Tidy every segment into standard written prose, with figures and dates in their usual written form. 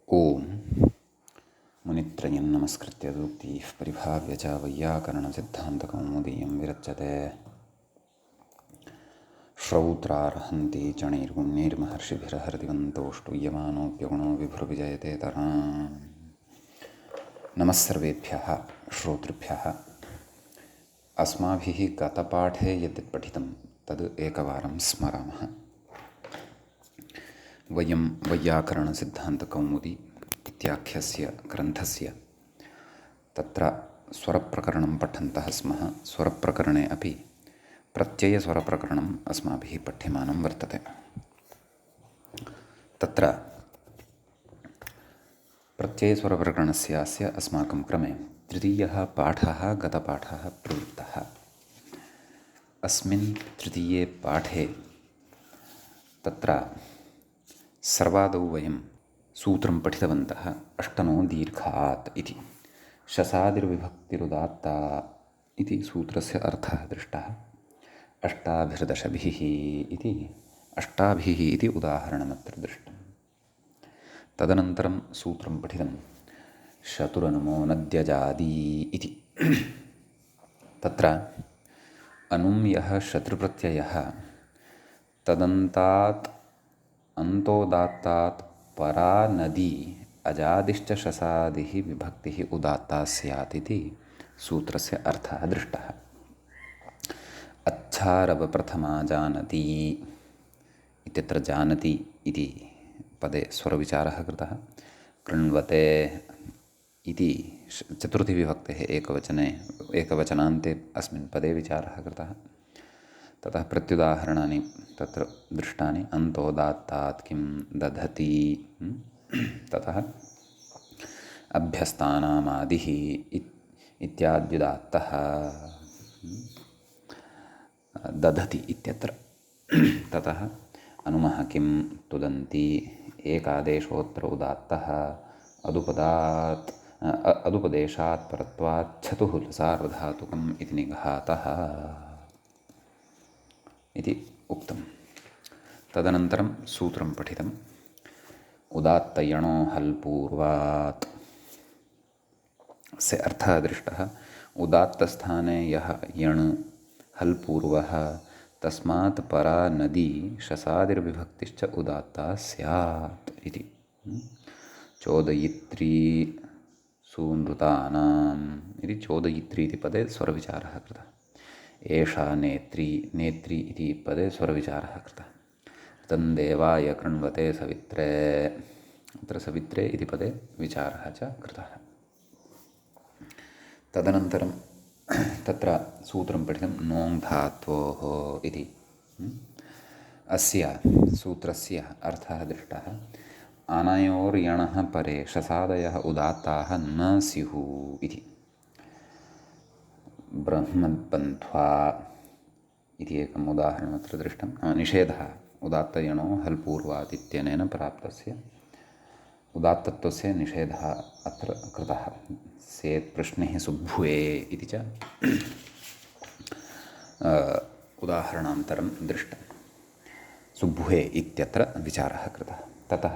ओम मुनित्रयं नमस्कृत्य सूक्तिः परिभाव्य च वैयाकरणसिद्धान्तकौमुदीयं विरच्यते। श्रौत्रार्हन्ति चणैर्गुण्यैर्महर्षिभिरहृदिवन्तोऽष्टूयमानोऽप्यगुणो विभुर्विजयते तराम्। नमः सर्वेभ्यः श्रोतृभ्यः। अस्माभिः गतपाठे यद् पठितं तद् एकवारं स्मरामः। वयं वैयाकरणसिद्धान्तकौमुदी इत्याख्यस्य ग्रन्थस्य तत्र स्वरप्रकरणं पठन्तः स्मः। स्वरप्रकरणे अपि प्रत्ययस्वरप्रकरणम् अस्माभिः पठ्यमानं वर्तते। तत्र प्रत्ययस्वरप्रकरणस्यास्य अस्माकं क्रमे तृतीयः पाठः गतपाठः प्रवृत्तः। अस्मिन् तृतीये पाठे तत्र सर्वादौ वयं सूत्रं पठितवन्तः। अष्टनो दीर्घात् इति शसादिर्विभक्तिरुदात्ता इति सूत्रस्य अर्थः दृष्टः। अष्टाभिर्दशभिः इति अष्टाभिः इति उदाहरणमत्र दृष्टं। तदनन्तरं सूत्रं पठितं शतुरनुमो नद्यजादी इति। तत्र अनुं यः शत्रुप्रत्ययः तदन्तात् अन्तोदात्तात् परा नदी अजादिश्च शसादिः विभक्तिः उदात्ता स्यात् इति सूत्रस्य अर्थः दृष्टः। अच्छारवप्रथमा जानती इत्यत्र जानति इति पदे स्वरविचारः कृतः। कृण्वते इति चतुर्थीविभक्तेः एकवचनान्ते अस्मिन् पदे विचारः कृतः। ततः प्रत्युदाहरणानि तत्र दृष्टानि। अन्तोदात्तात् किं दधति, ततः अभ्यस्तानामादिः इत्याद्युदात्तः दधति इत्यत्र। ततः अनुमः किं तुदन्ति एकादेशोऽत्र उदात्तः अदुपदेशात् परत्वात् छतुः सार्वधातुकम् इति निघातः इति उक्तम्। तदनन्तरं सूत्रं पठितम् उदात्तयणो हल्पूर्वात् से अर्थः दृष्टः। उदात्तस्थाने यः यण् हल्पूर्वः तस्मात् परा नदी शसादिर्विभक्तिश्च उदात्ता स्यात् इति। चोदयित्री सूनृतानाम् इति चोदयित्री इति पदे स्वरविचारः कृतः। एषा नेत्री नेत्री इति पदे स्वरविचारः कृतः। तन्देवाय कृण्वते सवित्रे अत्र सवित्रे इति पदे विचारः च कृतः। तदनन्तरं तत्र सूत्रं पठितं नोङ् धात्वोः इति। अस्य सूत्रस्य अर्थः दृष्टः। अनयोर्यणः परे शसादयः उदात्ताः न स्युः इति। ब्रह्मबन्ध्वा इति एकम् उदाहरणमत्र दृष्टं। निषेधः उदात्तयणो हल्पूर्वात् इत्यनेन प्राप्तस्य उदात्तत्वस्य निषेधः अत्र कृतः। सेत् प्रश्नेः सुभ्वे इति च उदाहरणान्तरं दृष्टं। सुभ्वे इत्यत्र विचारः कृतः। ततः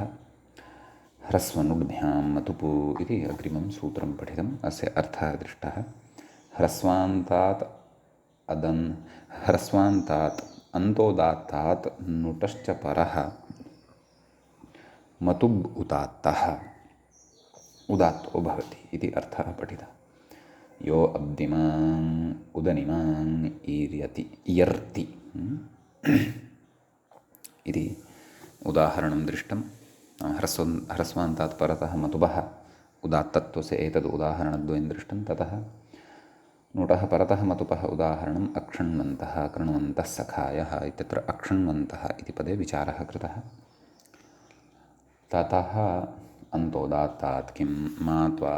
ह्रस्वनुड्भ्यां मतुपु इति अग्रिमं सूत्रं पठितम्। अस्य अर्थः दृष्टः। ह्रस्वान्तात् अन्तोदात्तात् नुटश्च परः मतुब् उदात्तो भवति इति अर्थः पठितः। यो अब्दिमाम् उदनिमाम् इयर्ति इति उदाहरणं दृष्टं। ह्रस्वान्तात् परतः मतुबः उदात्तत्वस्य एतद् उदाहरणद्वयं दृष्टं। ततः नोटः परतः मतुपः उदाहरणम् अक्षण्वन्तः कृण्वन्तः सखायः इत्यत्र अक्षण्वन्तः इति पदे विचारः कृतः। ततः अन्तोदात्तात् किं मा त्वा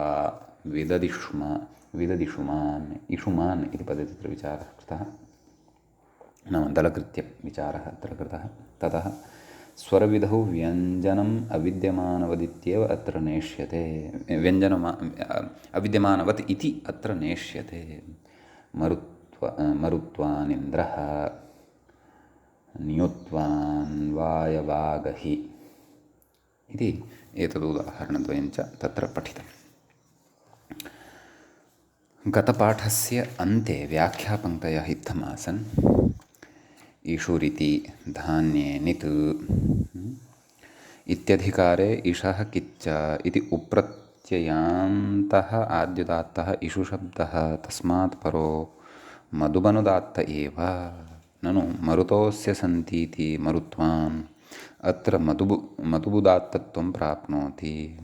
विददिषुमान् इषुमान् इति पदे तत्र विचारः कृतः। नाम दलकृत्यविचारः अत्र कृतः। ततः स्वरविधौ व्यञ्जनम् अविद्यमानवदित्येव अत्र नेष्यते। अविद्यमानवत् इति अत्र नेष्यते। मरुत्वानिन्द्रः नियुत्वान् वायवागहि इति एतदुदाहरणद्वयं च तत्र पठितम्। गतपाठस्य अन्ते व्याख्यापङ्क्तयः इत्थमासन्। ईषुरिति धान्ये नित् इत्यधिकारे इषः किच्च इति उप्रत्ययान्तः आद्युदात्तः इषुशब्दः तस्मात् परो मधुबनुदात्त एव। ननु मरुतोऽस्य सन्तीति मरुत्वान् अत्र मधुबुदात्तत्वं प्राप्नोति।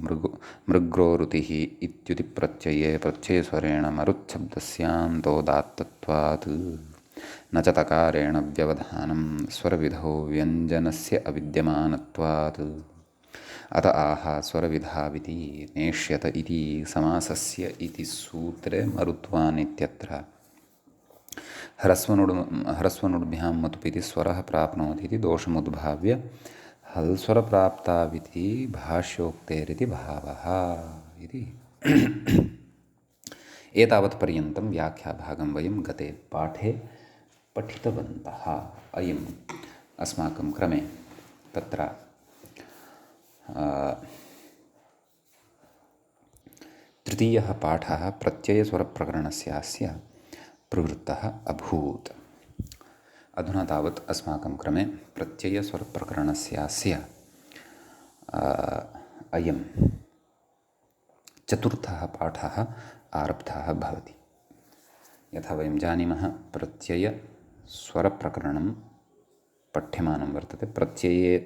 मृग्रोरुतिः इत्युतिप्रत्यये प्रत्ययस्वरेण मरुच्छब्दस्यान्तोदात्तत्वात् न च तकारेण व्यवधानं स्वरविधौ व्यञ्जनस्य अविद्यमानत्वात्। अत आह स्वरविधाविति नेष्यत इति समासस्य इति सूत्रे मरुत्वान् इत्यत्र ह्रस्वनुड्भ्यां मतुपिति स्वरः प्राप्नोति इति दोषमुद्भाव्य हल्स्वरप्राप्ताविति भाष्योक्तेरिति भावः इति। एतावत्पर्यन्तं व्याख्याभागं वयं गते पाठे पठितवन्तः। अयम् अस्माकं क्रमे तत्र तृतीयः पाठः प्रत्ययस्वरप्रकरणस्यास्य प्रवृत्तः अभूत्। अधुना तावत् अस्माकं क्रमे प्रत्ययस्वरप्रकरणस्यास्य अयं चतुर्थः पाठः आरब्धः भवति। यथा वयं जानीमः प्रत्ययस्वरप्रकरणं पठ्यमानं वर्तते।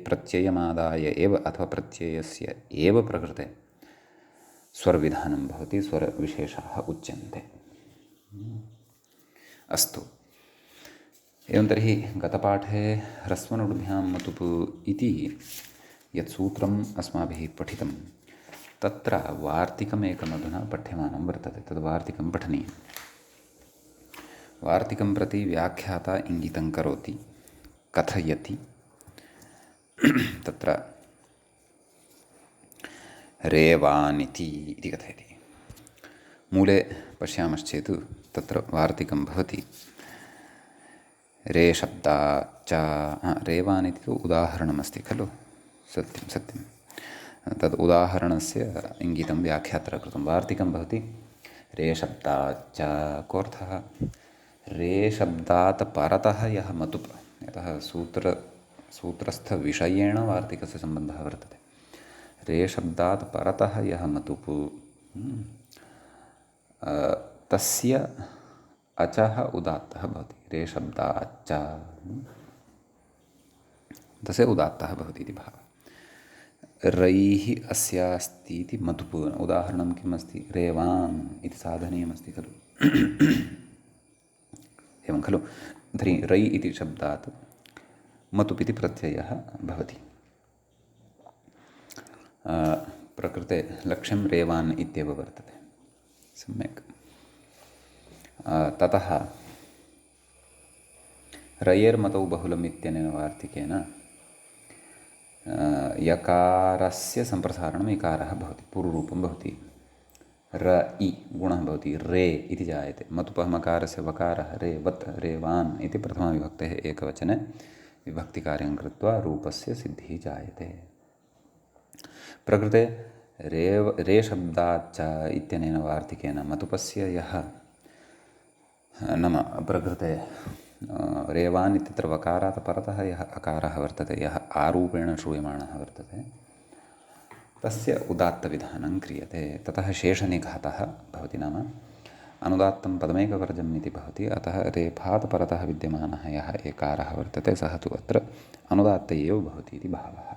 प्रत्ययमादाय एव अथवा प्रत्ययस्य एव प्रकृते स्वरविधानं भवति, स्वरविशेषाः उच्यन्ते। अस्तु, एवं तर्हि गतपाठे ह्रस्वनुड्भ्यां मतुप् इति यत् सूत्रम् अस्माभिः पठितं तत्र वार्तिकमेकमधुना पठ्यमानं वर्तते। तद् वार्तिकं पठनीयम्। वार्तिकं प्रति व्याख्याता इङ्गितं करोति, कथयति। तत्र रेवानिति इति कथयति। मूले पश्यामश्चेत् तत्र वार्तिकं भवति रे शब्दा च रेवानिति तु उदाहरणमस्ति खलु। सत्यं सत्यं, तद् उदाहरणस्य इङ्गितं व्याख्यात्र कृतं। वार्तिकं भवति रे शब्दाच्च। कोऽर्थः? रे शब्दात् परतः यः मतुप्, यतः सूत्रस्थविषयेण वार्तिकस्य सम्बन्धः वर्तते। रे शब्दात् परतः यः मतुप् तस्य अचः उदात्तः भवति। रे शब्दाच्च तस्य उदात्तः भवति इति भावः। रैः अस्यास्ति इति मतुप् उदाहरणं किम् अस्ति? रेवान् इति साधनीयमस्ति खलु। एवं खलु। तर्हि रै इति शब्दात् मतुप् इति प्रत्ययः भवति। प्रकृते लक्ष्यं रेवान् इत्येव वर्तते। सम्यक्। ततः रयेर्मतौ बहुलम् इत्यनेन वार्तिकेन यकारस्य सम्प्रसारणम् इकारः भवति, पूर्वरूपं भवति। र इ गुणः भवति, रे इति जायते। मतुपः मकारस्य वकारः रे वत् रेवान् इति प्रथमाविभक्तेः एकवचने विभक्तिकार्यं कृत्वा रूपस्य सिद्धिः जायते। प्रकृते रे शब्दाच्च इत्यनेन वार्तिकेन मतुपस्य यः नाम प्रकृते रेवान् इत्यत्र वकारात् परतः यः अकारः वर्तते, यः आरूपेण श्रूयमाणः वर्तते, तस्य उदात्तविधानं क्रियते। ततः शेषनिघातः भवति, नाम अनुदात्तं पदमेकवर्जम् इति भवति। अतः रेफात् परतः विद्यमानः यः एकारः वर्तते सः तु अत्र अनुदात्त एव भवति इति भावः।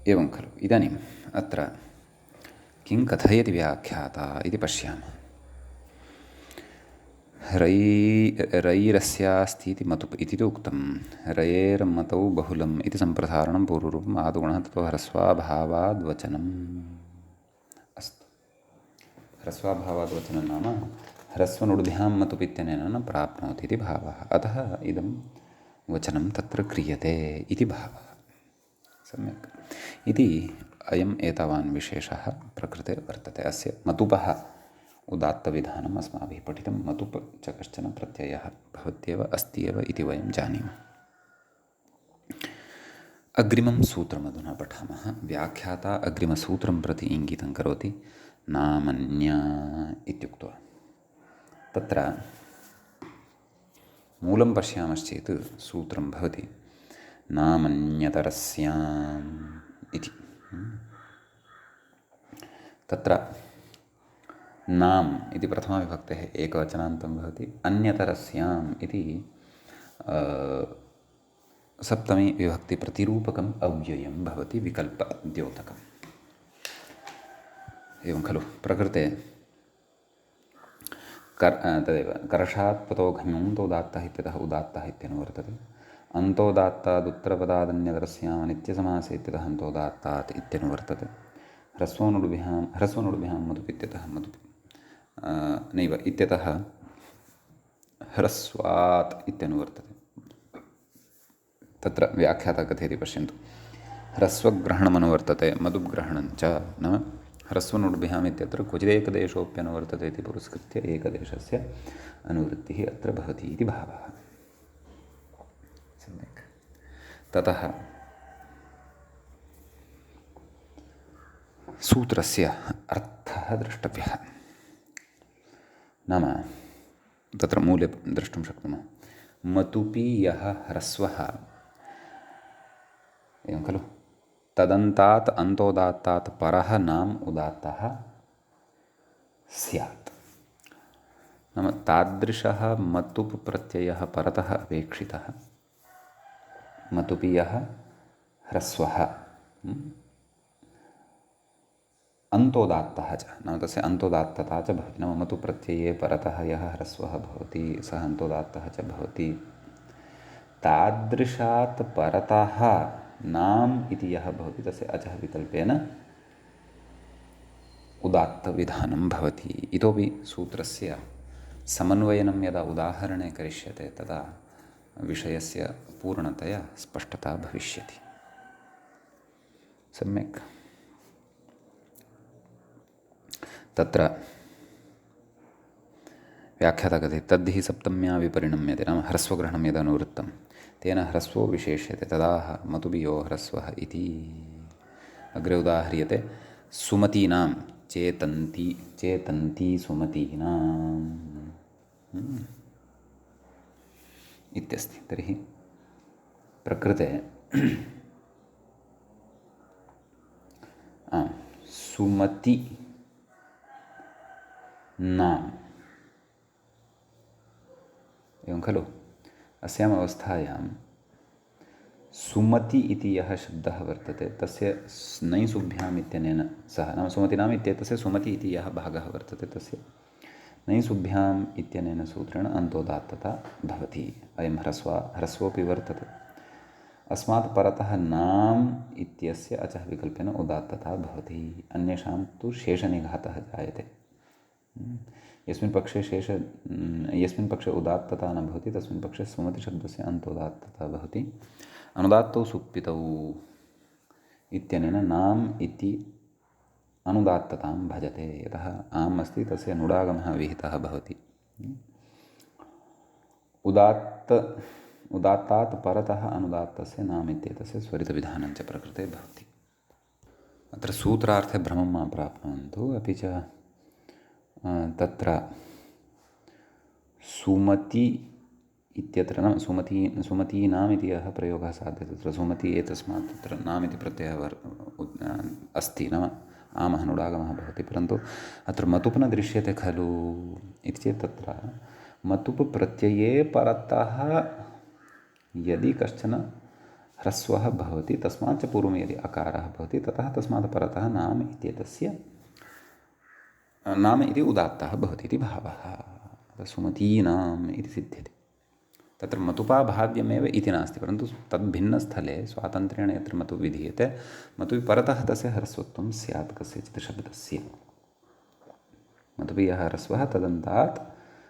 एवं खलु। इदानीम् अत्र किं कथयति व्याख्याता इति पश्यामः। रैरस्यास्ति इति मतुप् इति तु उक्तं। रयेर्मतौ बहुलम् इति सम्प्रसारणं पूर्वरूपम् आदुगुणः ततो ह्रस्वाभावाद्वचनम्। अस्तु, ह्रस्वाभावाद्वचनं नाम ह्रस्वनुड्भ्यां मतुप् इत्यनेन न प्राप्नोति इति भावः। अतः इदं वचनं तत्र क्रियते इति भावः। सम्यक्। इति अयम् एतावान् विशेषः प्रकृते वर्तते। अस्य मतुपः उदात्तविधानम् अस्माभिः पठितं। मतुप् च कश्चन प्रत्ययः भवत्येव अस्ति एव इति वयं जानीमः। अग्रिमं सूत्रमधुना पठामः। व्याख्याता अग्रिमसूत्रं प्रति इङ्गितं करोति नामन्य इत्युक्त्वा। तत्र मूलं पश्यामश्चेत् सूत्रं भवति नामन्यतरस्याम् इति। तत्र नाम् इति प्रथमाविभक्तेः एकवचनान्तं भवति, अन्यतरस्याम् इति सप्तमी विभक्तिप्रतिरूपकम् अव्ययं भवति, विकल्पद्योतकम्। एवं खलु प्रकृते तदेव कर्षात् पतो घञन्तोदात्तः इत्यतः उदात्तः इत्यनुवर्तते। अन्तोदात्तादुत्तरपदादन्यतरस्याम् नित्यसमासे इत्यतः अन्तोदात्तात् इत्यनुवर्तते। ह्रस्वनुडिभ्यां मधुप् इत्यतः मधुप् नैव इत्यतः ह्रस्वात् इत्यनुवर्तते। तत्र व्याख्याता कथयति पश्यन्तु। ह्रस्वग्रहणमनुवर्तते मधुग्रहणञ्च नाम ह्रस्वनुडिभ्याम् इत्यत्र क्वचिदेकदेशोऽप्यनुवर्तते इति पुरस्कृत्य एकदेशस्य अनुवृत्तिः अत्र भवति इति भावः। सम्यक्। ततः सूत्रस्य अर्थः द्रष्टव्यः। नाम तत्र मूले द्रष्टुं शक्नुमः। मतुपि यः ह्रस्वः, एवं खलु, तदन्तात् अन्तोदात्तात् परः नाम उदात्तः स्यात्। नाम तादृशः मतुप् प्रत्ययः परतः अपेक्षितः। मतुपि यः ह्रस्वः अन्तोदात्तः च, नाम तस्य अन्तोदात्तता च भवति। नाम मतुप् प्रत्यये परतः यः ह्रस्वः भवति सः अन्तोदात्तः च भवति। तादृशात् परतः नाम इति यः भवति तस्य अचः विकल्पेन उदात्तविधानं भवति। इतोपि सूत्रस्य समन्वयनं यदा उदाहरणे करिष्यते तदा विषयस्य पूर्णतया स्पष्टता भविष्यति। सम्यक्। तत्र व्याख्याता कथयति तद्धि सप्तम्या विपरिणम्यते। नाम ह्रस्वग्रहणं यदा अनुवृत्तं तेन ह्रस्वो विशेष्यते तदा मतुभियो ह्रस्वः इति। अग्रे उदाह्रियते सुमतीनां चेतन्ती सुमतीनाम् इत्यस्ति। तर्हि प्रकृते सुमति नाम, एवं खलु। अस्याम् अवस्थायां सुमति इति यः शब्दः वर्तते तस्य नैसुभ्याम् इत्यनेन सह, नाम सुमतीनाम् इत्येतस्य सुमति इति यः भागः वर्तते तस्य नैसुभ्याम् इत्यनेन सूत्रेण अन्तोदात्तता भवति। अयं ह्रस्वोऽपि वर्तते। अस्मात् परतः नाम इत्यस्य अचः विकल्पेन उदात्तता भवति। अन्येषां तु शेषनिघातः जायते। यस्मिन् पक्षे उदात्तता न भवति तस्मिन् पक्षे सुमतिशब्दस्य अन्तोदात्तता भवति। अनुदात्तौ सुप्पितौ इत्यनेन नाम इति अनुदात्ततां भजते। यतः आम् अस्ति तस्य नुडागमः विहितः भवति। उदात्तात् परतः अनुदात्तस्य नाम इत्येतस्य स्वरितविधानं च प्रकृते भवति। अत्र सूत्रार्थे भ्रमं मा प्राप्नुवन्तु। अपि च तत्र सुमति इत्यत्र नाम सुमतीनाम् इति यः प्रयोगः साध्यते तत्र सुमति एतस्मात् तत्र नाम इति प्रत्ययः अस्ति, नाम आमः नुडागमः भवति। परन्तु अत्र मतुप् न दृश्यते खलु इति चेत् तत्र मतुप् प्रत्यये परतः यदि कश्चन ह्रस्वः भवति तस्मात् च पूर्वं यदि अकारः भवति ततः तस्मात् परतः नाम इत्येतस्य नाम इति उदात्तः भवति इति भावः। सुमतीनाम् इति सिद्ध्यति। तत्र मतुपाभाव्यमेव इति नास्ति, परन्तु तद्भिन्नस्थले स्वातन्त्र्येण यत्र मतुः विधीयते मतुः परतः तस्य ह्रस्वत्वं स्यात् कस्यचित् शब्दस्य। मतुः यः ह्रस्वः तदन्तात्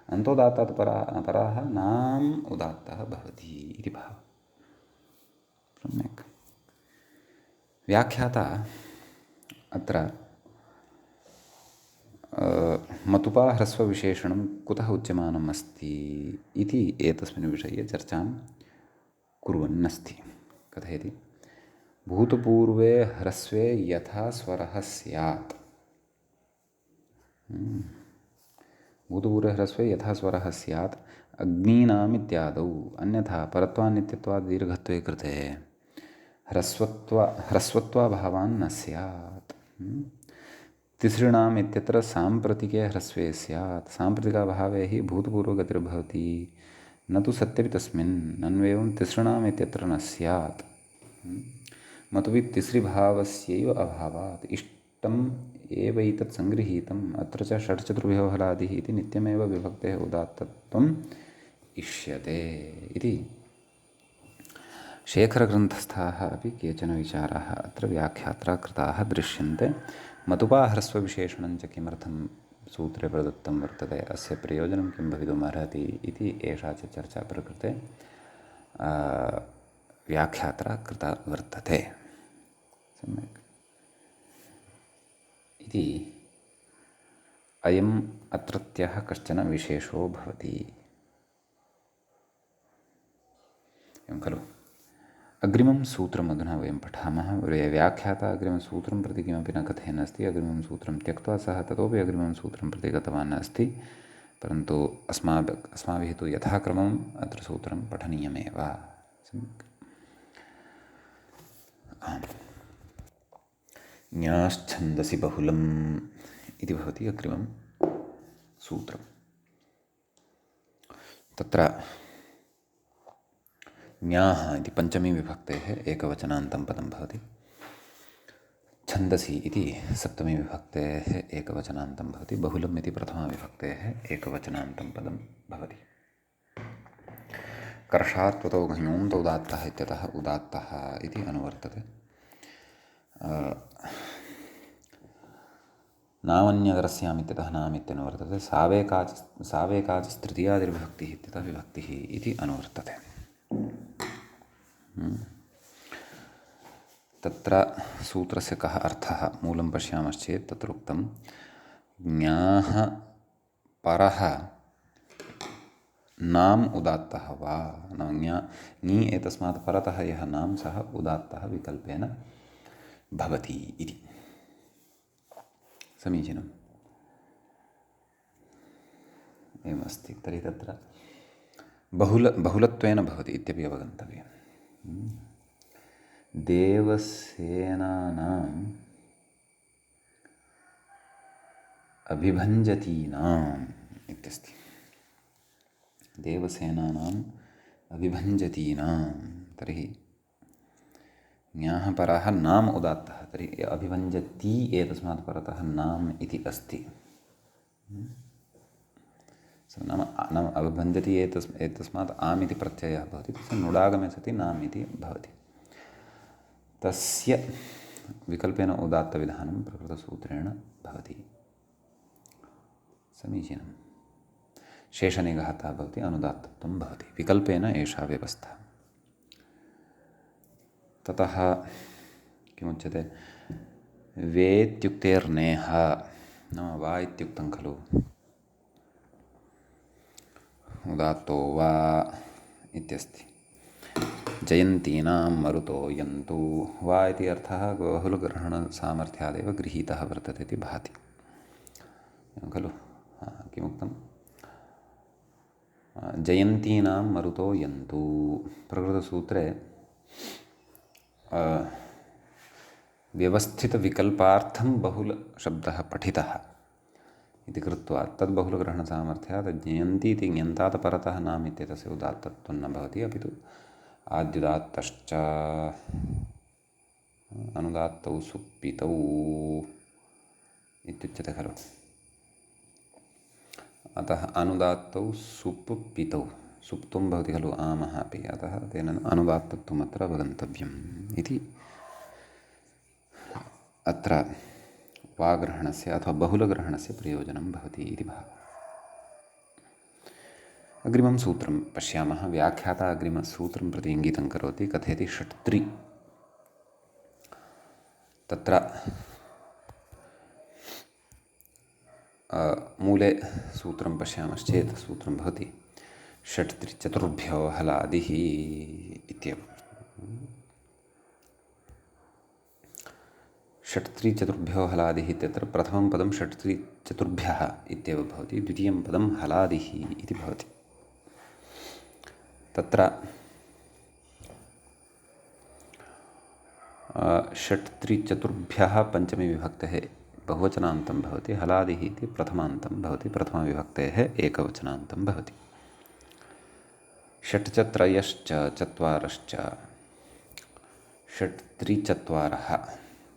अन्तोदात्तात् परः नाम उदात्तः भवति इति भावः। सम्यक्। व्याख्याता अत्र मतुपा ह्रस्वविशेषणं कुतः उच्यमानम् अस्ति इति एतस्मिन् विषये चर्चां कुर्वन्नस्ति। कथयति भूतपूर्वे ह्रस्वे यथा स्वरः स्यात्। भूतपूर्वे ह्रस्वे यथा स्वरः स्यात् अग्नीनाम् इत्यादौ, अन्यथा परत्वान्नित्यत्वात् दीर्घत्वे कृते ह्रस्वत्वाभावान् न स्यात्। तिसृणाम् इत्यत्र साम्प्रतिके ह्रस्वे स्यात्। साम्प्रतिकाभावे हि भूतपूर्वगतिर्भवति, न तु सत्यपि तस्मिन्। नन्वेवं तिसृणाम् इत्यत्र न स्यात्। मतुपि तिसृभावस्यैव अभावात् इष्टम् एवैतत् सङ्गृहीतम्। अत्र च षट्चतुर्भ्यो हलादिः इति नित्यमेव विभक्तेः उदात्तत्वम् इष्यते इति शेखरग्रन्थस्थाः अपि केचन विचाराः अत्र व्याख्यात्रा कृताः दृश्यन्ते। मतुपा ह्रस्वविशेषणं च किमर्थं सूत्रे प्रदत्तं वर्तते, अस्य प्रयोजनं किं भवितुमर्हति इति एषा च चर्चा प्रकृते व्याख्यात्रा कृता वर्तते। सम्यक् इति अयम् अत्रत्यः कश्चन विशेषो भवति। एवं खलु। अग्रिमं सूत्रम् अधुना वयं पठामः। व्याख्याता अग्रिमं सूत्रं प्रति किमपि न कथयन् अस्ति। अग्रिमं सूत्रं त्यक्त्वा सः ततोपि अग्रिमं सूत्रं प्रति गतवान् अस्ति, परन्तु अस्माभिः तु यथाक्रमम् अत्र सूत्रं पठनीयमेव। आम्। न्याश्छन्दसि बहुलम् इति भवति अग्रिमं सूत्रं। तत्र न्याः इति पञ्चमी विभक्तेः एकवचनान्तं पदं भवति। छन्दसि इति सप्तमी विभक्तेः एकवचनान्तं भवति। बहुलम् इति प्रथमा विभक्तेः एकवचनान्तं पदं भवति। कर्षात् त्वतो घञोन्त उदात्तः इत्यतः उदात्तः इति अनुवर्तते। नामन्यतरस्याम् इत्यतः नाम इत्यनुवर्तते। सावेकाच् तृतीयादिर्विभक्तिः इत्यतः विभक्तिः इति अनुवर्तते। तत्र सूत्रस्य कः अर्थः मूलं पश्यामश्चेत् तत्र उक्तं ज्ञाः परः नाम उदात्तः वा। ङी एतस्मात् परतः यः नाम सः उदात्तः विकल्पेन भवति इति। समीचीनम्। एवमस्ति। तर्हि तत्र बहुलत्वेन भवति इत्यपि अवगन्तव्यम्। देवसेनानाम् अभिभञ्जतीनाम् इत्यस्ति। देवसेनानाम् अभिभञ्जतीनां, तर्हि ज्ञाः परः नाम उदात्तः, तर्हि अभिभञ्जति एतस्मात् परतः नाम इति अस्ति। नाम अभिभञ्जति एतस्मात् आम् इति प्रत्ययः भवति, तस्य नुडागमे सति नाम इति भवति। तस्य विकल्पेन उदात्तविधानं प्रकृतसूत्रेण भवति। समीचीनं। शेषनिघातः भवति, अनुदात्तत्वं भवति। विकल्पेन एषा व्यवस्था। ततः किमुच्यते? वेत्युक्तेर्नेह, नाम वा इत्युक्तं खलु। उदात्तो वा इत्यस्ति। जयन्तीनां मरुतो यन्तु, वा इति अर्थः बहुलग्रहणसामर्थ्यादेव गृहीतः वर्तते इति भाति खलु। किमुक्तं? जयन्तीनां मरुतो यन्तु। प्रकृतसूत्रे व्यवस्थितविकल्पार्थं बहुलशब्दः पठितः इति कृत्वा तद्बहुलग्रहणसामर्थ्यात् ज्ञयन्ति इति ज्ञन्तात् परतः नाम इत्येतस्य उदात्तत्वं न भवति, अपि तु आद्युदात्तश्च अनुदात्तौ सुप्पितौ इत्युच्यते खलु। अतः अनुदात्तौ सुप्पितौ, सुप्तुं भवति खलु आमः अपि, अतः तेन अनुदात्तत्वम् अत्र अवगन्तव्यम् इति अत्र वाग्रहणस्य अथवा बहुलग्रहणस्य प्रयोजनं भवति इति भावः। अग्रिमं सूत्रं पश्यामः। व्याख्याता अग्रिमसूत्रं प्रति इङ्गितं करोति। कथयति षट्त्रि। तत्र मूले सूत्रं पश्यामश्चेत् सूत्रं भवति षट्त्रि चतुर्भ्यो हलादिः इत्येव। षट्त्रिचतुर्भ्यो हलादिः इत्यत्र प्रथमं पदं षट्त्रिचतुर्भ्यः इत्येव भवति, द्वितीयं पदं हलादिः इति भवति। तत्र षट्त्रिचतुर्भ्यः पञ्चमी विभक्तेः बहुवचनान्तं भवति, हलादिः इति प्रथमान्तं भवति, प्रथमविभक्तेः एकवचनान्तं भवति। षट् च त्रयश्च चत्वारश्च षट्त्रिचत्वारः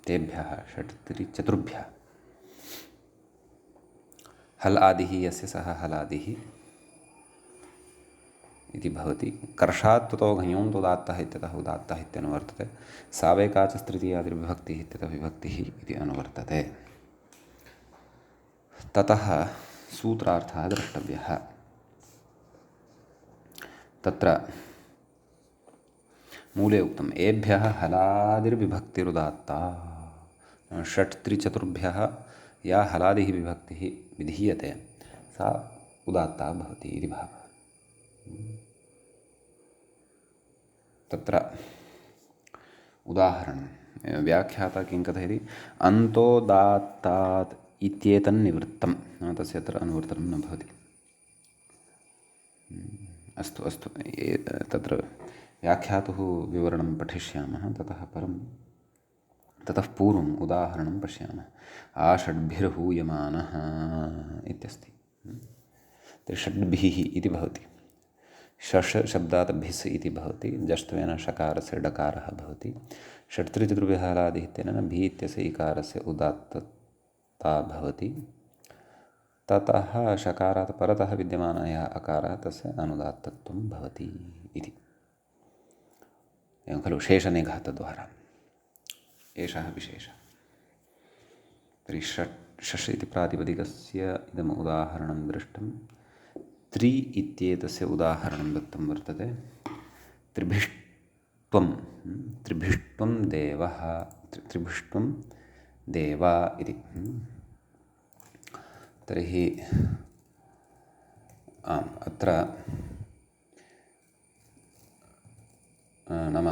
तेभ्यः षट्त्रिचतुर्भ्यः। हल् आदिः यस्य सः हलादिः इति भवति। कर्षात् तुतो घञोन्तुदात्तः इत्यतः उदात्तः इत्यनुवर्तते। सावैका च तृतीयादिर्विभक्तिः इत्यतः विभक्तिः इति अनुवर्तते। ततः सूत्रार्थः द्रष्टव्यः। तत्र मूले उक्तम् एभ्यः हलादिर्विभक्तिरुदात्ता। षट्त्रिचतुर्भ्यः या हलादिः विभक्तिः विधीयते सा उदात्ता भवति इति भावः। तत्र उदाहरणं व्याख्याता किं कथयति, अन्तोदात्तात् इत्येतन्निवृत्तं, तस्य अत्र अनुवर्तनं न भवति। अस्तु अस्तु, तत्र व्याख्यातुः विवरणं पठिष्यामः, ततः पूर्वम् उदाहरणं पश्यामः। आषड्भिर्हूयमानः इत्यस्ति, षड्भिः इति भवति। शश शब्दात् भिस् इति भवति, जष्ट्वेन षकारस्य डकारः भवति। षट्त्रिचतुर्भ्यः हलादिः इत्यनेन भी इत्यस्य इकारस्य उदात्तता भवति। ततः षकारात् परतः विद्यमानः अकारः तस्य अनुदात्तत्वं भवति इति। एवं खलु शेषनिघातद्वारा एषः विशेषः। तर्हि षष् इति प्रातिपदिकस्य इदम् उदाहरणं दृष्टं। त्रि इत्येतस्य उदाहरणं दत्तं वर्तते। त्रिभिष्ट्वं देवः, त्रिभिष्ट्वं देवा इति। तर्हि अत्र नाम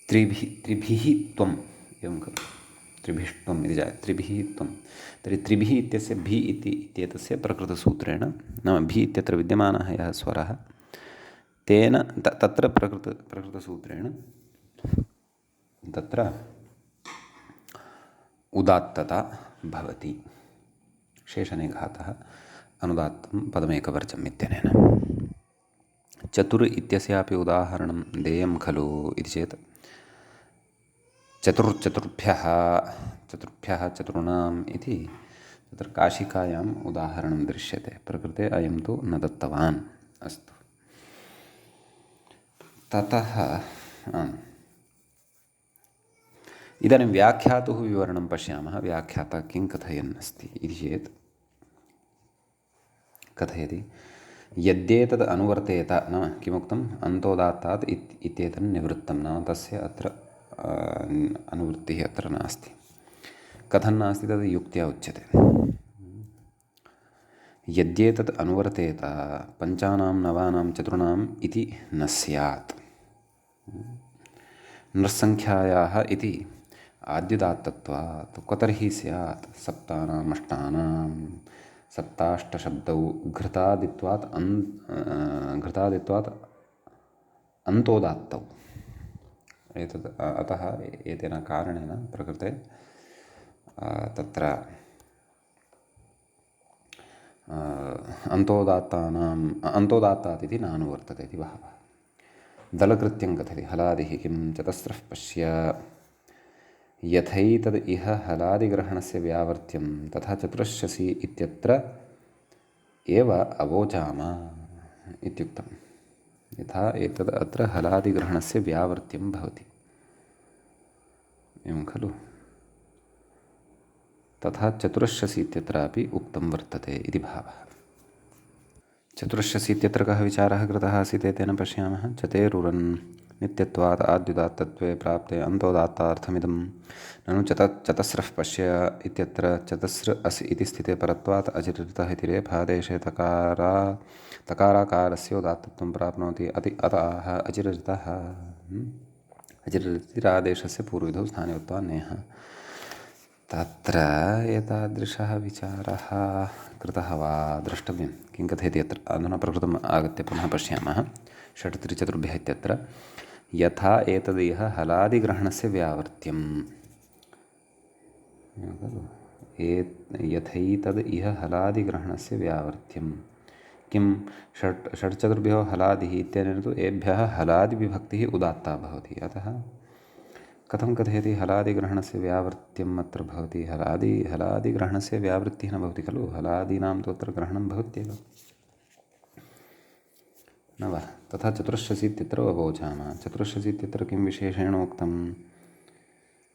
त्रिभिः त्वम् एवं खलु, त्रिभिष्ट्वम् इति जायते, त्रिभिः त्वं। तर्हि त्रिभिः इत्यस्य भी इत्येतस्य प्रकृतसूत्रेण, नाम भी इत्यत्र विद्यमानः यः स्वरः तेन तत्र प्रकृतसूत्रेण तत्र उदात्तता भवति। शेषनिघातः अनुदात्तं पदमेकवर्जम् इत्यनेन। चतुर् इत्यस्यापि उदाहरणं देयं खलु इति चेत्, चतुर्भ्यः चतुर्णाम् इति तत्र काशिकायाम् उदाहरणं दृश्यते। प्रकृते अयं तु न दत्तवान्। अस्तु, ततः इदानीं व्याख्यातुः विवरणं पश्यामः। व्याख्याता किं कथयन् अस्ति इति चेत् कथयति, यद्येतद् अनुवर्तेत, नाम किमुक्तम्, अन्तोदात्तात् इत्येतन्निवृत्तं, नाम तस्य अत्र अनुवृत्तिः अत्र नास्ति। कथं नास्ति तद् युक्त्या उच्यते। यद्येतद् अनुवर्तेत पञ्चानां नवानां चतुर्णाम् इति न स्यात्। नृसङ्ख्यायाः इति आद्युदात्तत्वात् क्वतर्हि स्यात्। सप्तानाम् अष्टानां सप्ताष्टशब्दौ घृतादित्वात् अन्तोदात्तौ। एतद् अतः एतेन कारणेन प्रकृते तत्र अन्तोदात्तात् इति नानुवर्तते इति भावः। दलकृत्यं कथयति, हलादिः किं चतस्रः पश्य, यथैतद् इह हलादिग्रहणस्य व्यावर्त्यं तथा चतुरश्शसि इत्यत्र एव अवोचाम इत्युक्तं। यथा एतद् अत्र हलादिग्रहणस्य व्यावर्त्यं भवति, एवं खलु, तथा चतुरश्शसि इत्यत्रापि उक्तं वर्तते इति भावः। चतुरश्शसि इत्यत्र कः विचारः कृतः आसीत् तेन पश्यामः। चतेरुरन् नित्यत्वात् आद्युदात्तत्वे प्राप्ते अन्तोदात्तार्थमिदं ननु चतस्रः पश्य इत्यत्र चतस्र असि इति स्थिते परत्वात् अचिरृतः इति रेफादेशे तकाराकारस्य उदात्तत्वं प्राप्नोति अतः अचिरृतः। अचिरतिरादेशस्य पूर्वविधौ स्थाने उक्त्वा नेह। तत्र एतादृशः विचारः कृतः वा द्रष्टव्यं। किं कथयति अत्र? अधुना प्रकृतम् आगत्य पुनः पश्यामः। 6-3-4 इत्यत्र यथा एतदिह हलादिग्रहणस्य व्यावर्त्यम्। यथैतद् इह हलादिग्रहणस्य व्यावर्त्यं किं षट्चतुर्भ्यो हलादिः इत्यनेन तु एभ्यः हलादिविभक्तिः उदात्ता भवति। अतः कथं कथयति हलादिग्रहणस्य व्यावृत्त्यम् अत्र भवति? हलादिग्रहणस्य व्यावृत्तिः न भवति खलु, हलादीनां तु अत्र ग्रहणं भवत्येव न वा? तथा चतुरश्शसीत्यत्र अवोचामः। चतुरश्शसीत्यत्र किं विशेषेण उक्तम्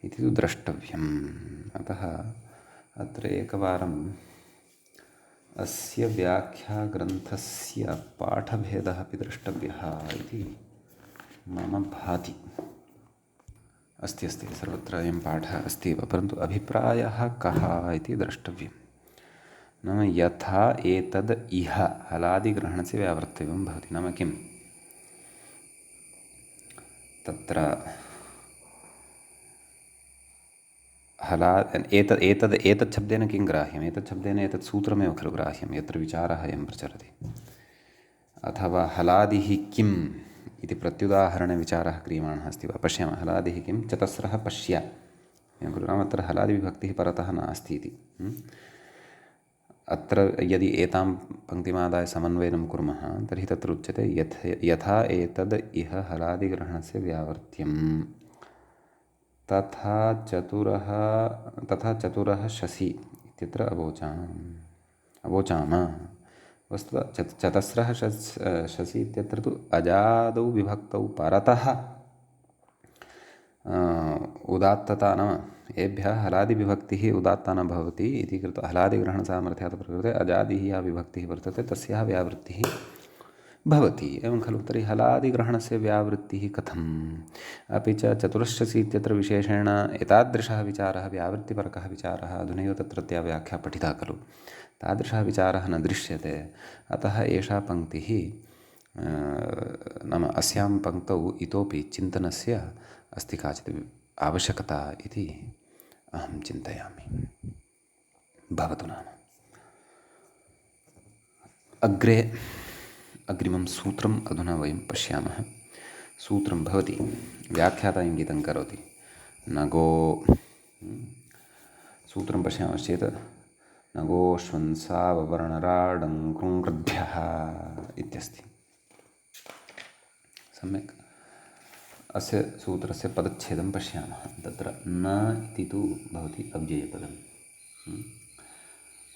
इति तु द्रष्टव्यम्। अतः अत्र एकवारम् अस्य व्याख्याग्रन्थस्य पाठभेदः अपि द्रष्टव्यः इति मम भाति। अस्ति सर्वत्र अयं पाठः अस्ति एव, परन्तु अभिप्रायः कः इति द्रष्टव्यं। नाम यथा एतद् इह हलादिग्रहणस्य व्यावर्तव्यं भवति। नाम किं तत्र एतत् शब्देन किं ग्राह्यम्? एतत् शब्देन एतत् सूत्रमेव खलु ग्राह्यं, यत्र विचारः अयं प्रचलति। अथवा हलादिः किम् इति प्रत्युदाहरणे विचारः क्रियमाणः अस्ति वा? पश्यामः। हलादिः किं? चतस्रः पश्य। एवं खलु। नाम अत्र हलादिविभक्तिः परतः नास्ति इति। अत्र यदि एतां पङ्क्तिमादाय समन्वयनं कुर्मः तर्हि तत्र उच्यते यथा एतद् इह हलादिग्रहणस्य व्यावर्त्यं तथा चतुरः शसी इत्यत्र अवोचाम। वस्तुतः चतस्रः शसी इत्यत्र तु अजादौ विभक्तौ परतः उदात्तता, नाम एभ्यः हलादिविभक्तिः उदात्ता न भवति इति कृत्वा हलादिग्रहणसामर्थ्यात् प्रकृते अजादिः या विभक्तिः वर्तते तस्याः व्यावृत्तिः भवति। एवं खलु। तर्हि हलादिग्रहणस्य व्यावृत्तिः कथम्? अपि च चतुरश्शसी इत्यत्र विशेषेण एतादृशः विचारः, व्यावृत्तिपरकः विचारः, अधुनैव तत्रत्या व्याख्या पठिता खलु, तादृशः विचारः न दृश्यते। अतः एषा पङ्क्तिः नाम अस्यां पङ्क्तौ इतोपि चिन्तनस्य अस्ति काचित् आवश्यकता इति अहं चिन्तयामि। भवतु नाम। अग्रिमं सूत्रम् अधुना वयं पश्यामः। सूत्रं भवति, व्याख्याता इङ्गितं करोति। नगो सूत्रं पश्यामश्चेत् नगोष्वंसाववर्णराडङ्कृङ्कृद्भ्यः इत्यस्ति। सम्यक्। अस्य सूत्रस्य पदच्छेदं पश्यामः। तत्र न इति तु भवति अव्ययपदं।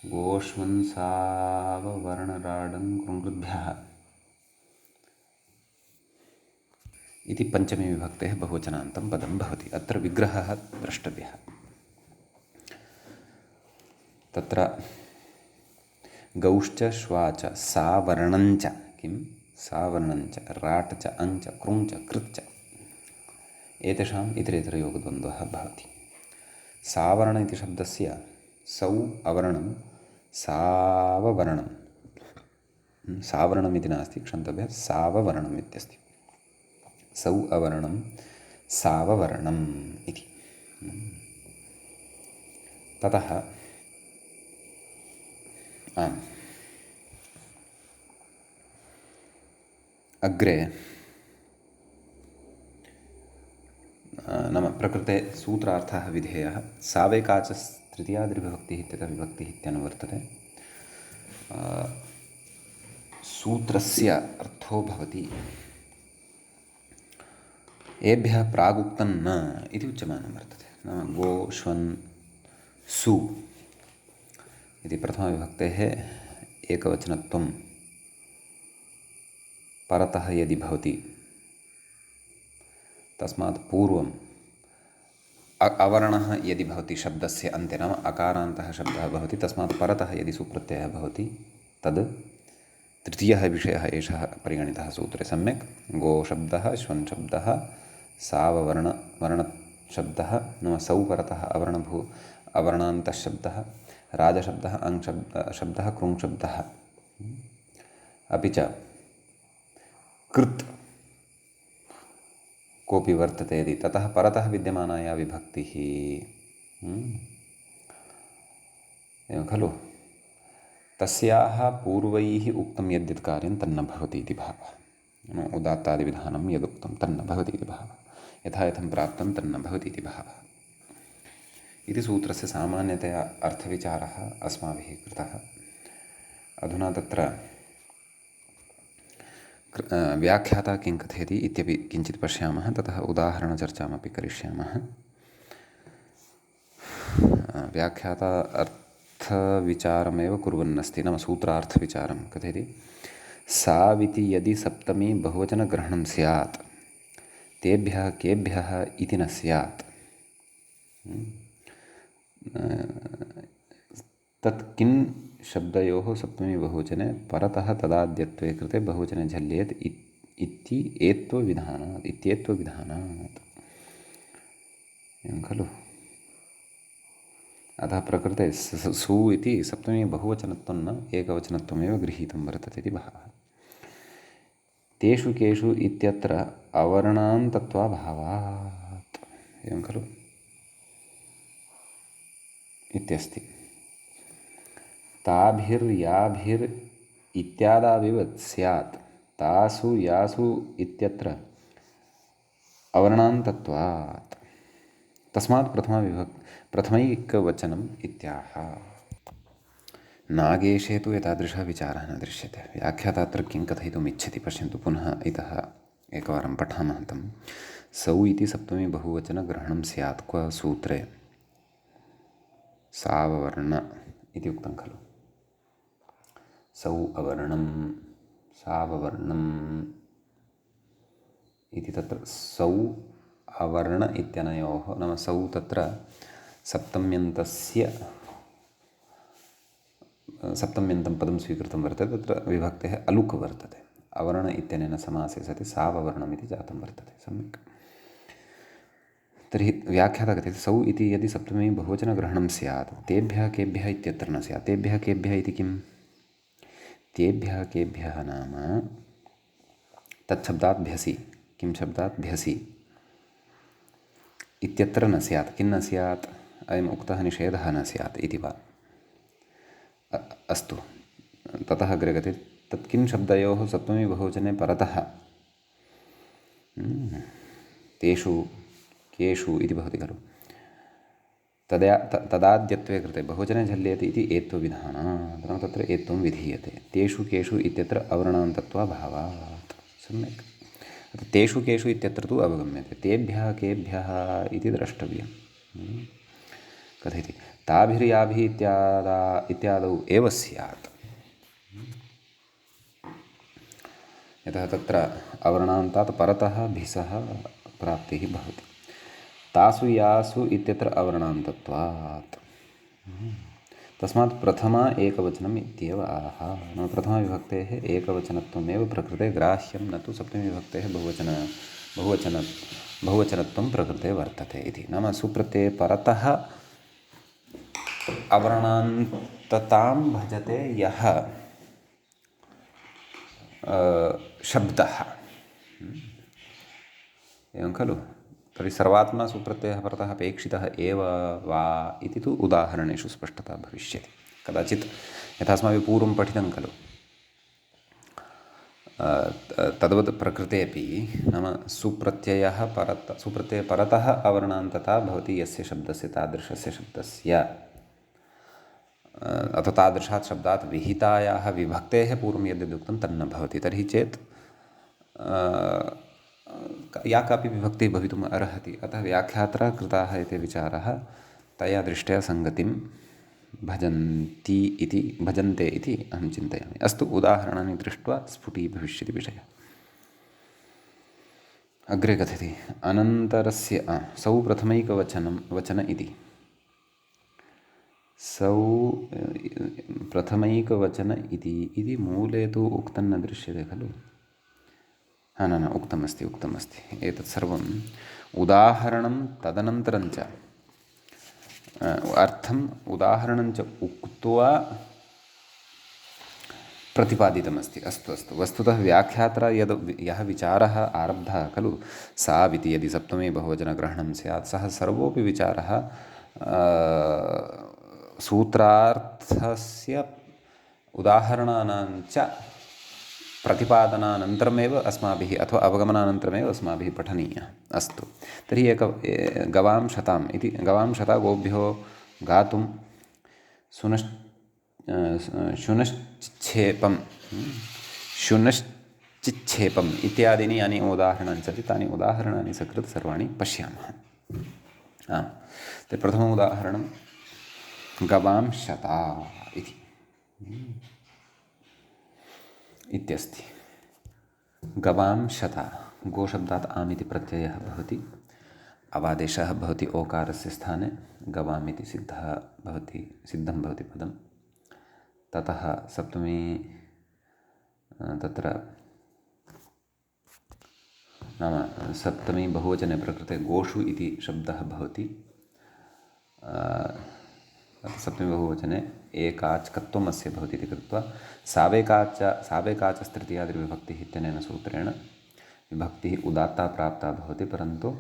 गोष्वंसाववर्णराडङ्कृङ्कृद्भ्यः इति पञ्चमी विभक्तेः बहुवचनान्तं पदं भवति। अत्र विग्रहः द्रष्टव्यः। तत्र गौश्च श्वाच सावर्णञ्च, किं सावर्णञ्च, राट् च अञ्च कृञ्च कृच्च एतेषाम् इतरेतरयोगद्वन्द्वः भवति। सावर्ण इति शब्दस्य सौ अवर्णं साववर्णं, सावर्णम् इति नास्ति, क्षन्तव्यः, साववर्णम् इत्यस्ति। सौ अवर्णं साववर्णम् इति। ततः अग्रे नाम प्रकृते सूत्रार्थः विधेयः। सावेका च तृतीया द्विविभक्तिः इत्यतः विभक्तिः इत्यनुवर्तते। सूत्रस्य अर्थो भवति एभ्यः प्रागुक्तं न इति उच्यमानं वर्तते। नाम गो श्वन् सु इति प्रथमविभक्तेः एकवचनत्वं परतः यदि भवति तस्मात् पूर्वम् अवर्णः यदि भवति शब्दस्य अन्ते, नाम अकारान्तः शब्दः भवति, तस्मात् परतः यदि सुप्रत्ययः भवति तद् तृतीयः विषयः एषः परिगणितः सूत्रे। सम्यक्। गोशब्दः, श्वन् शब्दः, साववर्णशब्दः, नाम सौ परतः अवर्णान्तः शब्दः, राजशब्दः, शब्दः, कृङ्शब्दः, अपि च कृत् कोऽपि वर्तते यदि ततः परतः विद्यमाना या विभक्तिः एवं खलु तस्याः पूर्वैः उक्तं यद्यत् कार्यं तन्न भवति इति भावः। उदात्तादिविधानं यदुक्तं तन्न भवति इति भावः। यथा यथं प्राप्तं तन्न भवति इति भावः इति सूत्रस्य सामान्यतया अर्थविचारः अस्माभिः कृतः। अधुना तत्र व्याख्याता किं कथयति इत्यपि किञ्चित् पश्यामः, ततः उदाहरणचर्चामपि करिष्यामः। व्याख्याता अर्थविचारमेव कुर्वन्नस्ति, नाम सूत्रार्थविचारं कथयति। साविति यदि सप्तमी बहुवचनग्रहणं स्यात् तेभ्यः केभ्यः इति न स्यात् तत् किन् शब्दयोः सप्तमी बहुवचने परतः तदाद्यत्वे कृते बहुवचने झल्येत् इत्येत्वविधानात् एवं खलु। अतः प्रकृते सु इति सप्तमी बहुवचनत्वं न एकवचनत्वमेव गृहीतं वर्तते इति भावः। तेषु केषु इत्यत्र अवर्णान्तत्वाभावात् एवं खलु इत्यस्ति। ताभिर्याभिर् इत्यादाविवत् स्यात् तासु यासु इत्यत्र अवर्णान्तत्वात् तस्मात् प्रथमैकवचनम् इत्याह। नागेशे तु एतादृशः विचारः न दृश्यते। व्याख्याता अत्र किं कथयितुम् इच्छति पश्यन्तु, पुनः इतः एकवारं पठामः तं। सौ इति सप्तमी बहुवचनग्रहणं स्यात् क्व सूत्रे साववर्ण इति उक्तं खलु। सौ अवर्णं साववर्णम् इति तत्र सौ अवर्ण इत्यनयोः नाम सौ तत्र सप्तम्यन्तं पदं स्वीकृतं वर्तते, तत्र विभक्तेः अलुक् वर्तते। अवर्ण इत्यनेन समासे सति साववर्णम् इति जातं वर्तते। सम्यक्। तर्हि व्याख्याता कथयति सौ इति यदि सप्तमी बहुवचनग्रहणं स्यात् तेभ्यः केभ्यः इत्यत्र न स्यात्। तेभ्यः केभ्यः इति किम्? तेभ्यः केभ्यः नाम तच्छब्दात् भ्यसि। किं शब्दात्? भ्यसि इत्यत्र न स्यात्। किं न स्यात्? अयम् उक्तः निषेधः न स्यात् इति वा? अस्तु, ततः अग्रे गते तत् किं शब्दयोः सप्तमी बहुवचने परतः तेषु केषु इति भवति खलु। तदाद्यत्वे कृते बहुवचने झल्येते इति एत्वविधानात्, नाम तत्र एत्वं विधीयते। तेषु केषु इत्यत्र अवर्णान्तत्वाभावात्। सम्यक्। तेषु केषु इत्यत्र तु अवगम्यते। तेभ्यः केभ्यः इति द्रष्टव्यं। कथयति ताभिर्याभिः इत्यादौ एव स्यात्। यतः तत्र अवर्णान्तात् परतः भिसः प्राप्तिः भवति। तासु यासु इत्यत्र अवर्णान्तत्वात् तस्मात् प्रथमा एकवचनम् इत्येव आह। नाम प्रथमविभक्तेः एकवचनत्वमेव प्रकृते ग्राह्यं, न तु सप्तमीविभक्तेः बहुवचनत्वं प्रकृते वर्तते इति। नाम सुप्रत्यये परतः अवर्णान्ततां भजते यः शब्दः एवं खलु। तर्हि सर्वात्मना सुप्रत्ययः परतः अपेक्षितः एव वा इति तु उदाहरणेषु स्पष्टता भविष्यति। कदाचित् यथा अस्माभिः पूर्वं पठितं खलु, तद्वत् प्रकृते अपि नाम सुप्रत्ययः परतः अवर्णान्तता भवति यस्य शब्दस्य तादृशस्य शब्दस्य अथवा तादृशात् शब्दात् विहितायाः विभक्तेः पूर्वं यद्यदुक्तं तन्न भवति। तर्हि चेत् या कापि विभक्तिः भवितुम् अर्हति। अतः व्याख्यात्रा कृताः एते विचाराः तया दृष्ट्या सङ्गतिं भजन्ते इति अहं चिन्तयामि। अस्तु, उदाहरणानि दृष्ट्वा स्फुटीभविष्यति विषयः। अग्रे कथयति अनन्तरस्य सौ प्रथमैकवचन इति। सौ प्रथमैकवचन इति मूले तु उक्तं न दृश्यते खलु। न उक्तमस्ति एतत् सर्वम् उदाहरणं तदनन्तरञ्च अर्थम् उदाहरणञ्च उक्त्वा प्रतिपादितमस्ति। अस्तु अस्तु, वस्तुतः व्याख्यात्रा यः विचारः आरब्धः खलु, साविति यदि सप्तमी बहुवचनग्रहणं स्यात्, सः सर्वोऽपि विचारः सूत्रार्थस्य उदाहरणानां च प्रतिपादनानन्तरमेव अस्माभिः अथवा अवगमनानन्तरमेव अस्माभिः पठनीयः। अस्तु, तर्हि गवां शताम् इति, गवां शता गोभ्यो गातुं शुनश्चिच्छेपं शुनश्चिच्छेपम् इत्यादीनि यानि उदाहरणानि सन्ति, तानि उदाहरणानि सकृत् सर्वाणि पश्यामः। प्रथमम् उदाहरणं गवां शता इति इत्यस्ति। गवां शता, गोशब्दात् आम् इति प्रत्ययः भवति, अवादेशः भवति ओकारस्य स्थाने, गवाम् इति सिद्धं भवति पदं। ततः सप्तमी तत्र नाम सप्तमी बहुवचने प्रकृते गोषु इति शब्दः भवति। सप्तमी बहुवचने एकाच्कत्वम् अस्य भवति इति कृत्वा सावेकाचस्तृतीयादिर्विभक्तिः इत्यनेन सूत्रेण विभक्तिः उदात्ता प्राप्ता भवति, परन्तु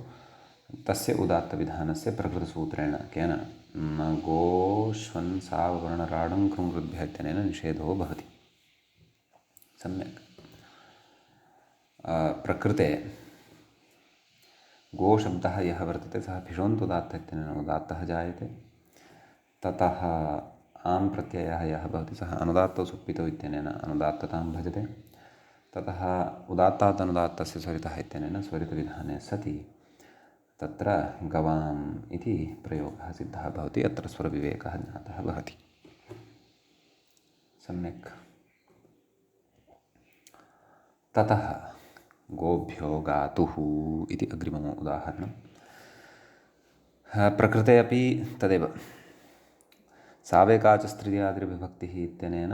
तस्य उदात्तविधानस्य प्रकृतसूत्रेण केन न गोष्वन् साववर्णराडं कृङ्कृद्भ्यः इत्यनेन निषेधो भवति। सम्यक्। प्रकृते गोशब्दः यः वर्तते सः भिषोन्तुदात्तः इत्यनेन उदात्तः जायते। ततः आम् प्रत्ययः यः भवति सः अनुदात्तौ सुप्पितौ इत्यनेन अनुदात्ततां भजते। ततः उदात्तात् अनुदात्तस्य स्वरितः इत्यनेन स्वरितविधाने सति तत्र गवाम् इति प्रयोगः सिद्धः भवति, अत्र स्वरविवेकः ज्ञातः भवति। सम्यक्। ततः गोभ्यो गातुः इति अग्रिमम् उदाहरणं। प्रकृते अपि तदेव, सावेकाचस्त्रियादिर्विभक्तिः इत्यनेन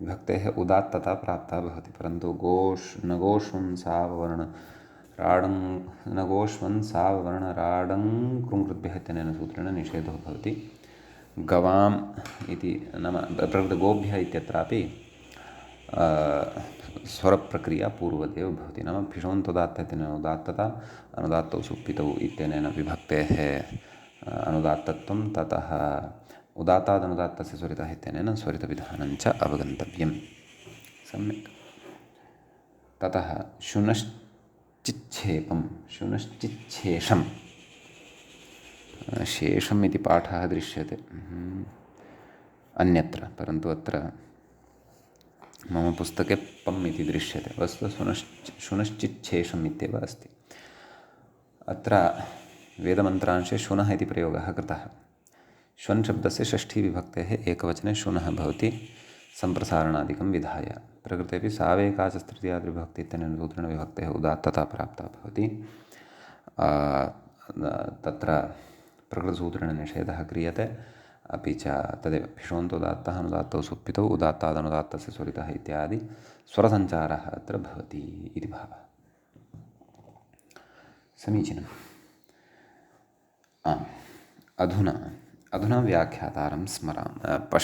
विभक्तेः उदात्तता प्राप्ता भवति, परन्तु न गोष्वन् साववर्णराडं कृङ्कृद्भ्यः इत्यनेन सूत्रेण निषेधो भवति। गवाम् इति नाम प्रकृते गोभ्यः इत्यत्रापि स्वरप्रक्रिया पूर्वदेव भवति, नाम भिषोन्तुदात्तः इत्यनेन उदात्तता, अनुदात्तौ सुप्पितौ इत्यनेन विभक्तेः अनुदात्तत्वं, ततः उदात्तादनुदात्तस्य स्वरितः इत्यनेन स्वरितविधानं च अवगन्तव्यम्। सम्यक्। ततः शुनश्चिच्छेपं शुनश्चिच्छेषं, शेषम् इति पाठः दृश्यते अन्यत्र, परन्तु अत्र मम पुस्तके पम् इति दृश्यते, वस्तुतः शुनश्चिच्छेषम् इत्येव अस्ति। अत्र वेदमन्त्रांशे शुनः इति प्रयोगः कृतः। श्वन् शब्दस्य षष्ठीविभक्तेः एकवचने शुनः भवति सम्प्रसारणादिकं विधाय। प्रकृतेपि सावेकाचस्तृतीयादिर्विभक्ति इत्यनेन सूत्रेण विभक्तेः उदात्तता प्राप्ता भवति। तत्र प्रकृतसूत्रेण निषेधः क्रियते, अपि च तदेव भिषोन्तुदात्तः अनुदात्तौ सुप्पितौ उदात्तादनुदात्तस्य स्वरितः इत्यादि स्वरसञ्चारः अत्र भवति इति भावः। समीचीनम्। अधुना व्याख्यातारं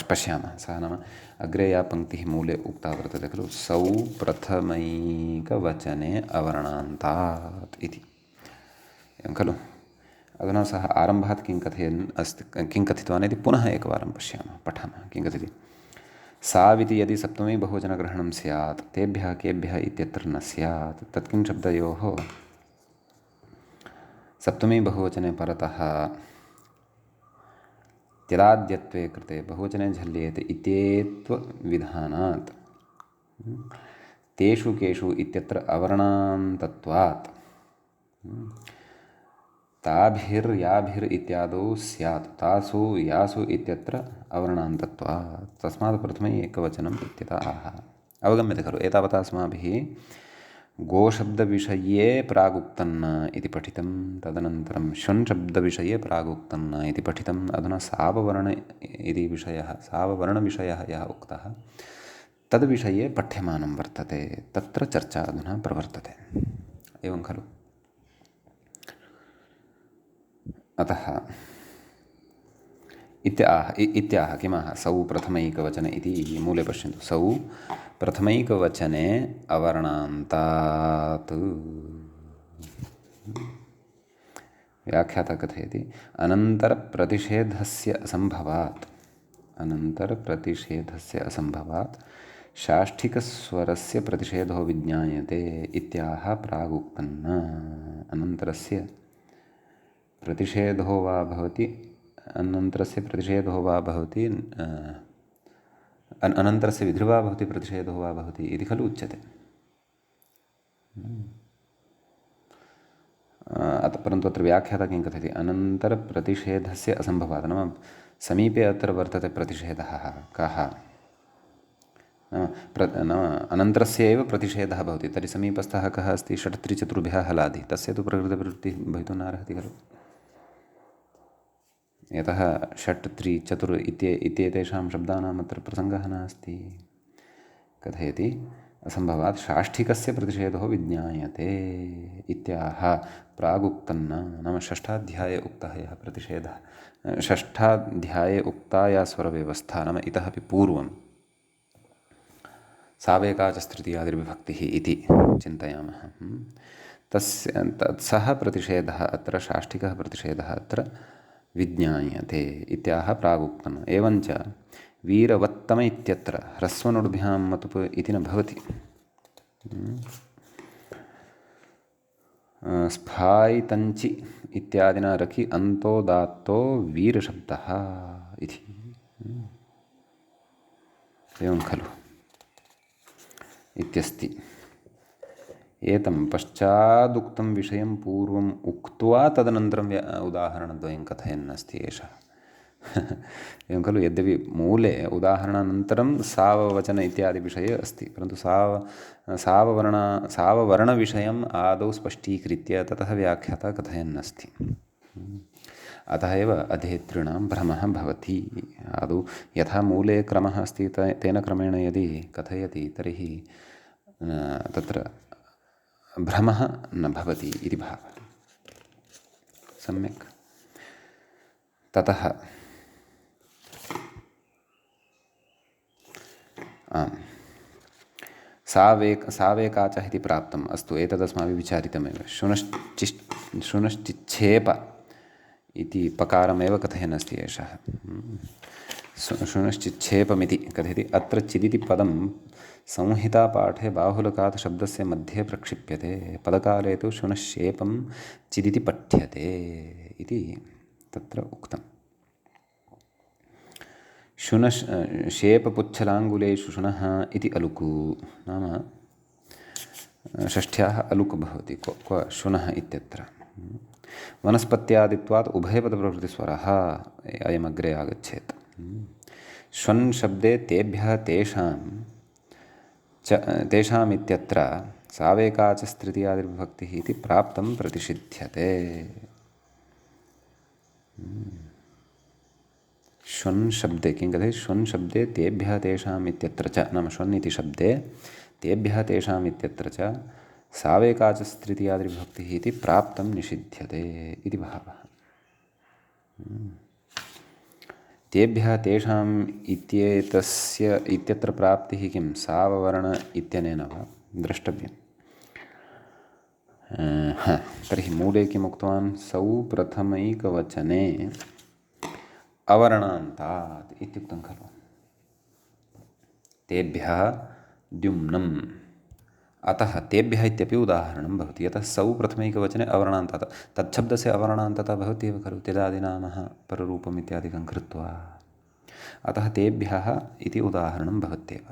पश्यामः। सः नाम अग्रे या पङ्क्तिः मूले उक्ता वर्तते खलु, सौ प्रथमैकवचने अवर्णान्तात् इति, एवं खलु। अधुना सः आरम्भात् किं कथितवान् इति पुनः एकवारं पठामः। किं कथयति? साविति यदि सप्तमी बहुवचनग्रहणं स्यात्, तेभ्यः केभ्यः इत्यत्र न स्यात्। तत्किं शब्दयोः सप्तमी बहुवचने परतः त्यदाद्यत्वे कृते बहुवचने झल्येते इत्येत्वविधानात् तेषु केषु इत्यत्र अवर्णान्तत्वात् ताभिर्याभिर् इत्यादौ स्यात्, तासु यासु इत्यत्र अवर्णान्तत्वात्। तस्मात् प्रथमे एकवचनम् इत्यतः आह। अवगम्यते खलु? एतावता अस्माभिः गोशब्दविषये प्रागुक्तन्न इति पठितं, तदनन्तरं श्वन् शब्दविषये प्रागुक्तन्न इति पठितम्। अधुना साववर्णविषयः यः उक्तः तद्विषये पठ्यमानं वर्तते, तत्र चर्चा अधुना प्रवर्तते, एवं खलु? अतः इत्याह किमः सौ प्रथमैकवचने इति मूले पश्यन्तु सौ प्रथमैकवचने अवर्णान्तात् व्याख्याता कथयति अनन्तरप्रतिषेधस्य असम्भवात् शाष्ठिकस्वरस्य प्रतिषेधो विज्ञायते इत्याह प्रागुक्तन्न अनन्तरस्य प्रतिषेधो वा भवति अनन्तरस्य विधिर्वा भवति प्रतिषेधो वा भवति इति खलु उच्यते। परन्तु अत्र व्याख्याता किं कथयति अनन्तरप्रतिषेधस्य असम्भवात् नाम समीपे अत्र वर्तते प्रतिषेधः कः नाम अनन्तरस्य एव प्रतिषेधः भवति तर्हि समीपस्थः कः अस्ति षट्त्रिचतुर्भ्यः हलादि तस्य तु प्रकृतप्रवृत्तिः भवितुं नार्हति खलु यतः षट् त्रि चतुर् इत्येतेषां शब्दानाम् अत्र प्रसङ्गः नास्ति। कथयति असम्भवात् शाष्ठिकस्य प्रतिषेधो विज्ञायते इत्याह प्रागुक्तन्न नाम षष्ठाध्याये उक्तः यः प्रतिषेधः षष्ठाध्याये उक्ता या स्वरव्यवस्था नाम इतः अपि पूर्वं सावेकाचस्तृतीयादिर्विभक्तिः इति चिन्तयामः। सः प्रतिषेधः अत्र शाष्ठिकः प्रतिषेधः अत्र विज्ञायते इत्याह प्रागुक्तम्। एवञ्च वीरवत्तम इत्यत्र ह्रस्वनुड्भ्यां मतुप् इति न भवति। स्फायितञ्चि इत्यादिना रकि अन्तोदात्तो वीरशब्दः इति एवं खलु इत्यस्ति। एतं पश्चादुक्तं विषयं पूर्वम् उक्त्वा तदनन्तरं उदाहरणद्वयं कथयन्नस्ति एषः। एवं खलु यद्यपि मूले उदाहरणानन्तरं साववचन इत्यादि विषये अस्ति परन्तु साववर्णविषयम् आदौ स्पष्टीकृत्य ततः व्याख्याता कथयन्नस्ति। अतः एव अध्येतॄणां भ्रमः भवति। आदौ यथा मूले क्रमः अस्ति तेन क्रमेण यदि कथयति तर्हि तत्र भ्रमः न भवति इति भावः। सम्यक्। ततः सावेकाचः इति प्राप्तम्। अस्तु एतदस्माभिः विचारितमेव। शुनश्चिच्छेप इति पकारमेव कथयन् अस्ति एषः। शुनश्चिच्छेपमिति कथयति अत्र चिदिति पदं संहितापाठे बाहुलकात् शब्दस्य मध्ये प्रक्षिप्यते पदकाले तु शुनश्शेपं चिदिति पठ्यते इति तत्र उक्तम्। शेपपुच्छलाङ्गुलेषु शुनः इति अलुकु नाम षष्ठ्याः अलुक् भवति क्व शुनः इत्यत्र। वनस्पत्यादित्वात् उभयपदप्रभृतिस्वरः अयमग्रे आगच्छेत्। श्वन् शब्दे तेभ्यः तेषामित्यत्र सावेकाचस्तृतीयादिर्विभक्तिः इति प्राप्तं प्रतिषिध्यते। श्वन् शब्दे किं कथयति श्वन् शब्दे तेभ्यः तेषाम् इत्यत्र च नाम श्वन् इति शब्दे तेभ्यः तेषाम् इत्यत्र च सावेकाचस्तृतीयादिर्विभक्तिः इति प्राप्तं निषिध्यते इति भावः। तेभ्यः तेषाम् इत्यत्र प्राप्तिः किं साववर्ण इत्यनेन वा द्रष्टव्यम्। तर्हि मूले किम् उक्तवान् सौ प्रथमैकवचने अवर्णान्तात् इत्युक्तं खलु। तेभ्यः द्युम्नम् अतः तेभ्यः इत्यपि उदाहरणं भवति यतः सौ प्रथमैकवचने अवर्णान्तात् तच्छब्दस्य अवर्णान्तता भवत्येव खलु त्यदादिनामः पररूपम् इत्यादिकं कृत्वा अतः तेभ्यः इति उदाहरणं भवत्येव।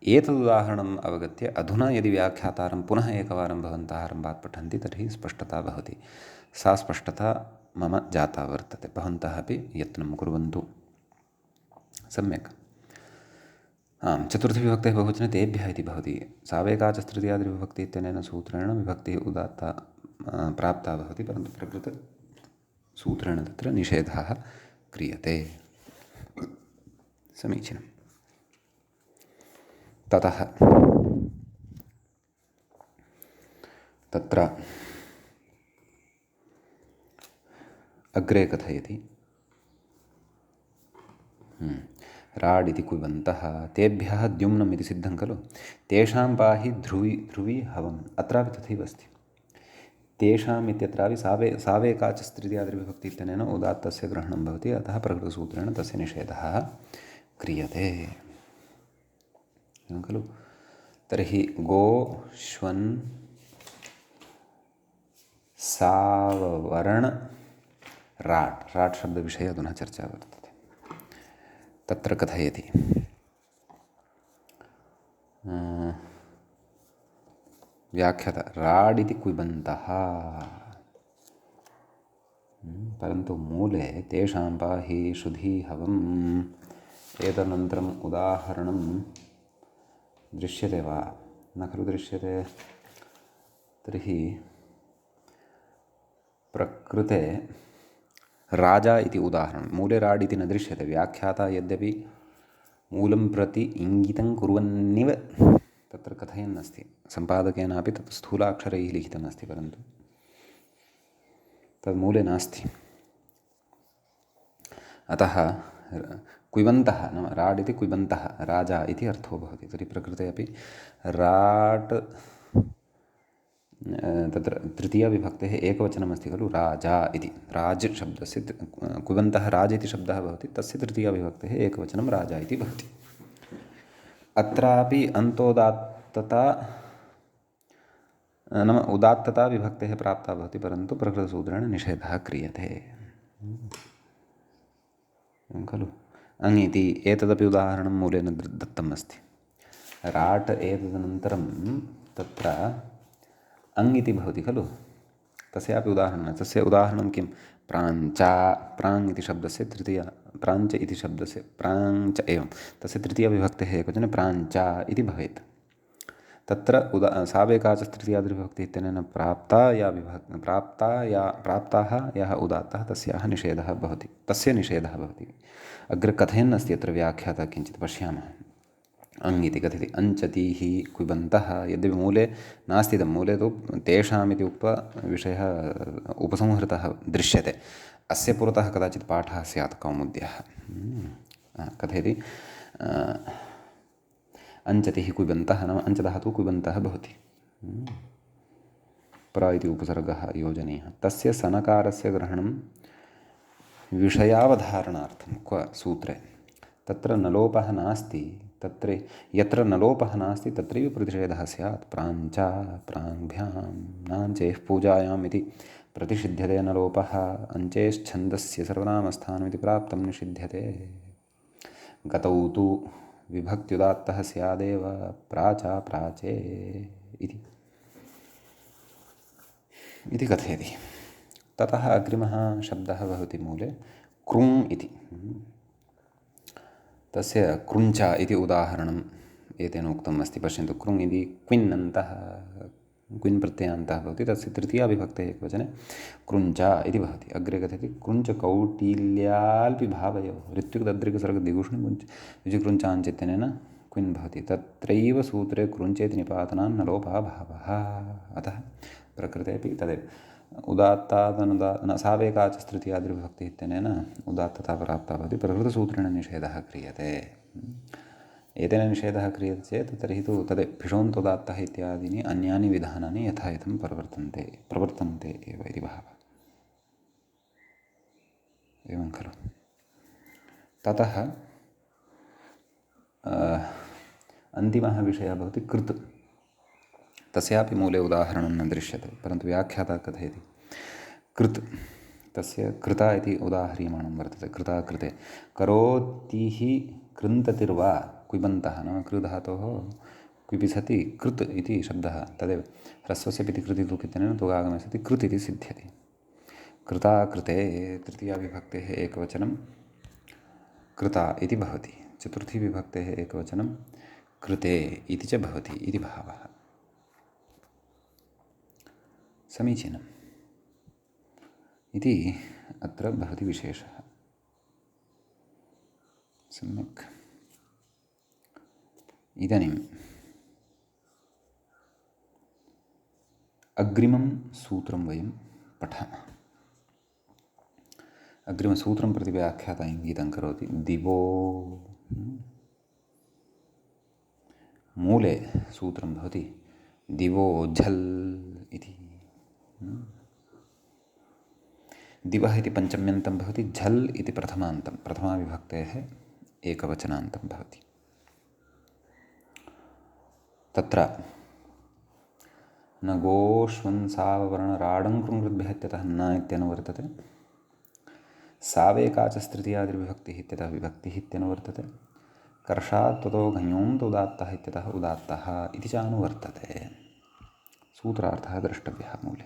एतदुदाहरणम् अवगत्य अधुना यदि व्याख्यातारं पुनः एकवारं भवन्तः आरम्भात् पठन्ति तर्हि स्पष्टता भवति। सा स्पष्टता मम जाता वर्तते। भवन्तः अपि यत्नं कुर्वन्तु। सम्यक्। आम् चतुर्थीविभक्तेः बहुवचने तेभ्यः इति भवति। सावेकाचस्तृतीयादिर्विभक्ति इत्यनेन सूत्रेण विभक्तिः उदात्ता प्राप्ता भवति परन्तु प्रकृतसूत्रेण तत्र निषेधः क्रियते। समीचीनं। ततः तत्र अग्रे कथयति राड् इति कुर्वन्तः तेभ्यः द्युम्नम् इति सिद्धं खलु। तेषां पाहि ध्रुवी हवम्, अत्रापि तथैव अस्ति। तेषाम् इत्यत्रापि सावेकाचस्त्रियाद्रिविभक्ति इत्यनेन उदात्तस्य ग्रहणं भवति, अतः प्रकृतसूत्रेण तस्य निषेधः क्रियते खलु। तर्हि गो श्वन् साववर्ण राट् शब्दविषये अधुना चर्चा वर्तते। तत्र कथयति व्याख्याता राड् इति कुबन्तः, परन्तु मूले तेषां पाहि शुधि हवम् एतदनन्तरम् उदाहरणं दृश्यते वा न खलु दृश्यते। तर्हि प्रकृते राजा इति उदाहरणं, मूले राड् इति न दृश्यते। व्याख्याता यद्यपि मूलं प्रति इङ्गितं कुर्वन्निव तत्र कथयन् अस्ति, सम्पादकेनापि तत् स्थूलाक्षरैः लिखितमस्ति, परन्तु तद् मूले नास्ति। अतः कुवन्तः नाम राड् इति कुवन्तः राजा इति अर्थो भवति। तर्हि प्रकृते अपि राट् तत्र तृतीयाविभक्तेः एकवचनमस्ति खलु, राजा इति। राज शब्दस्य कुवन्तः राज इति शब्दः भवति, तस्य तृतीयाविभक्तेः एकवचनं राजा इति भवति। अत्रापि अन्तोदात्तता नाम उदात्तता विभक्तेः प्राप्ता भवति, परन्तु प्रकृतसूत्रेण निषेधः क्रियते खलु। अङ् इति एतदपि उदाहरणं मूलेन दत्तम् अस्ति। राट् एतदनन्तरं तत्र अङ् इति भवति खलु, तस्यापि उदाहरणं। तस्य उदाहरणं किं? प्राञ्चा, प्राङ् इति शब्दस्य तृतीया, प्राञ्च इति शब्दस्य प्राञ्च एवं तस्य तृतीयाविभक्तेः एकवचने प्राञ्चा इति भवेत्। तत्र सावेकाचस्तृतीयाद्विभक्तिः इत्यनेन प्राप्ताः यः उदात्तः तस्याः निषेधः भवति, तस्य निषेधः भवति। अग्रे कथयन् अस्ति अत्र व्याख्याता, किञ्चित् पश्यामः। अङ् इति कथयति अञ्चतीः कुबन्तः, यद्यपि मूले नास्ति, इदं मूले तु तेषाम् इति उक्त्वा विषयः उपसंहृतः दृश्यते। अस्य पुरतः कदाचित् पाठः स्यात् कौमुद्याः। कथयति अञ्चतिः कुबन्तः नाम अञ्चधातुः कुबन्तः भवति, प्र इति उपसर्गः योजनीयः। तस्य सनकारस्य ग्रहणं विषयावधारणार्थं क्व सूत्रे, तत्र नलोपः नास्ति, तत्र यत्र नलोपः नास्ति तत्रैव प्रतिषेधः स्यात्। प्राञ्चा प्राङ्भ्यां नाञ्चेः पूजायाम् इति प्रतिषिध्यते नलोपः, अञ्चेश्छन्दस्य सर्वनामस्थानमिति प्राप्तं निषिध्यते। गतौ तु विभक्त्युदात्तः स्यादेव प्राचा प्राचे इति कथयति। ततः अग्रिमः शब्दः भवति मूले कृङ् इति। तस्य कृञ्चा इति उदाहरणम् एतेन उक्तम् अस्ति। पश्यन्तु, कृङ् इति क्विन्नन्तः, क्विन् प्रत्ययान्तः भवति, तस्य तृतीयाविभक्तेः एकवचने कृञ्चा इति भवति। अग्रे कथयति कृञ्च कौटिल्याल्पि भावयोः ऋत्युक्तद्रिकसर्गदिगुष्णिकुञ्च विजिकृञ्चाञ्च इत्यनेन क्विन् भवति। तत्रैव सूत्रे कृञ्चेति निपातनान् न लोपः भावः। अतः प्रकृते अपि तदेव सावेकाचस्तृतीयाद्विभक्तिः इत्यनेन उदात्तता प्राप्ता भवति, प्रकृतसूत्रेण निषेधः क्रियते। एतेन निषेधः क्रियते चेत् तर्हि तु तदेव भिषोन्तोदात्तः इत्यादीनि अन्यानि विधानानि यथायथं प्रवर्तन्ते एव इति भावः। एवं खलु। ततः अन्तिमः विषयः भवति कृत्। तस्यापि मूले उदाहरणं न दृश्यते, परन्तु व्याख्याता कथयति कृत्, तस्य कृता इति उदाह्रियमाणं वर्तते। कृता कृते करोतिः कृन्ततिर्वा कुबन्तः नाम कृधातोः क्विपि सति कृत् इति शब्दः, तदेव ह्रस्वस्य पिति कृति तुक् इत्यनेन तुगागमे सति कृत् इति सिद्ध्यति। कृता कृते तृतीयाविभक्तेः एकवचनं कृता इति भवति, चतुर्थी विभक्तेः एकवचनं कृते इति च भवति इति भावः। समीचीनम् इति अत्र भवति विशेषः। सम्यक्। इदानीम् अग्रिमं सूत्रं वयं पठामः। अग्रिमसूत्रं प्रति व्याख्याता इङ्गितं करोति। दिवो मूले सूत्रं भवति दिवो झल् इति। दिवः इति पञ्चम्यन्तं भवति, झल् इति प्रथमान्तं, प्रथमाविभक्तेः एकवचनान्तं भवति। तत्र न गोष्वन्साववर्णराडङ्कृङ्कृद्भ्यः इत्यतः न इत्यनुवर्तते, सावेकाचस्तृतीयादिर्विभक्तिः इत्यतः विभक्तिः इत्यनुवर्तते, कर्षात् त्वतो घञोऽन्त उदात्तः इत्यतः उदात्तः इति च अनुवर्तते। सूत्रार्थः द्रष्टव्यः मूले।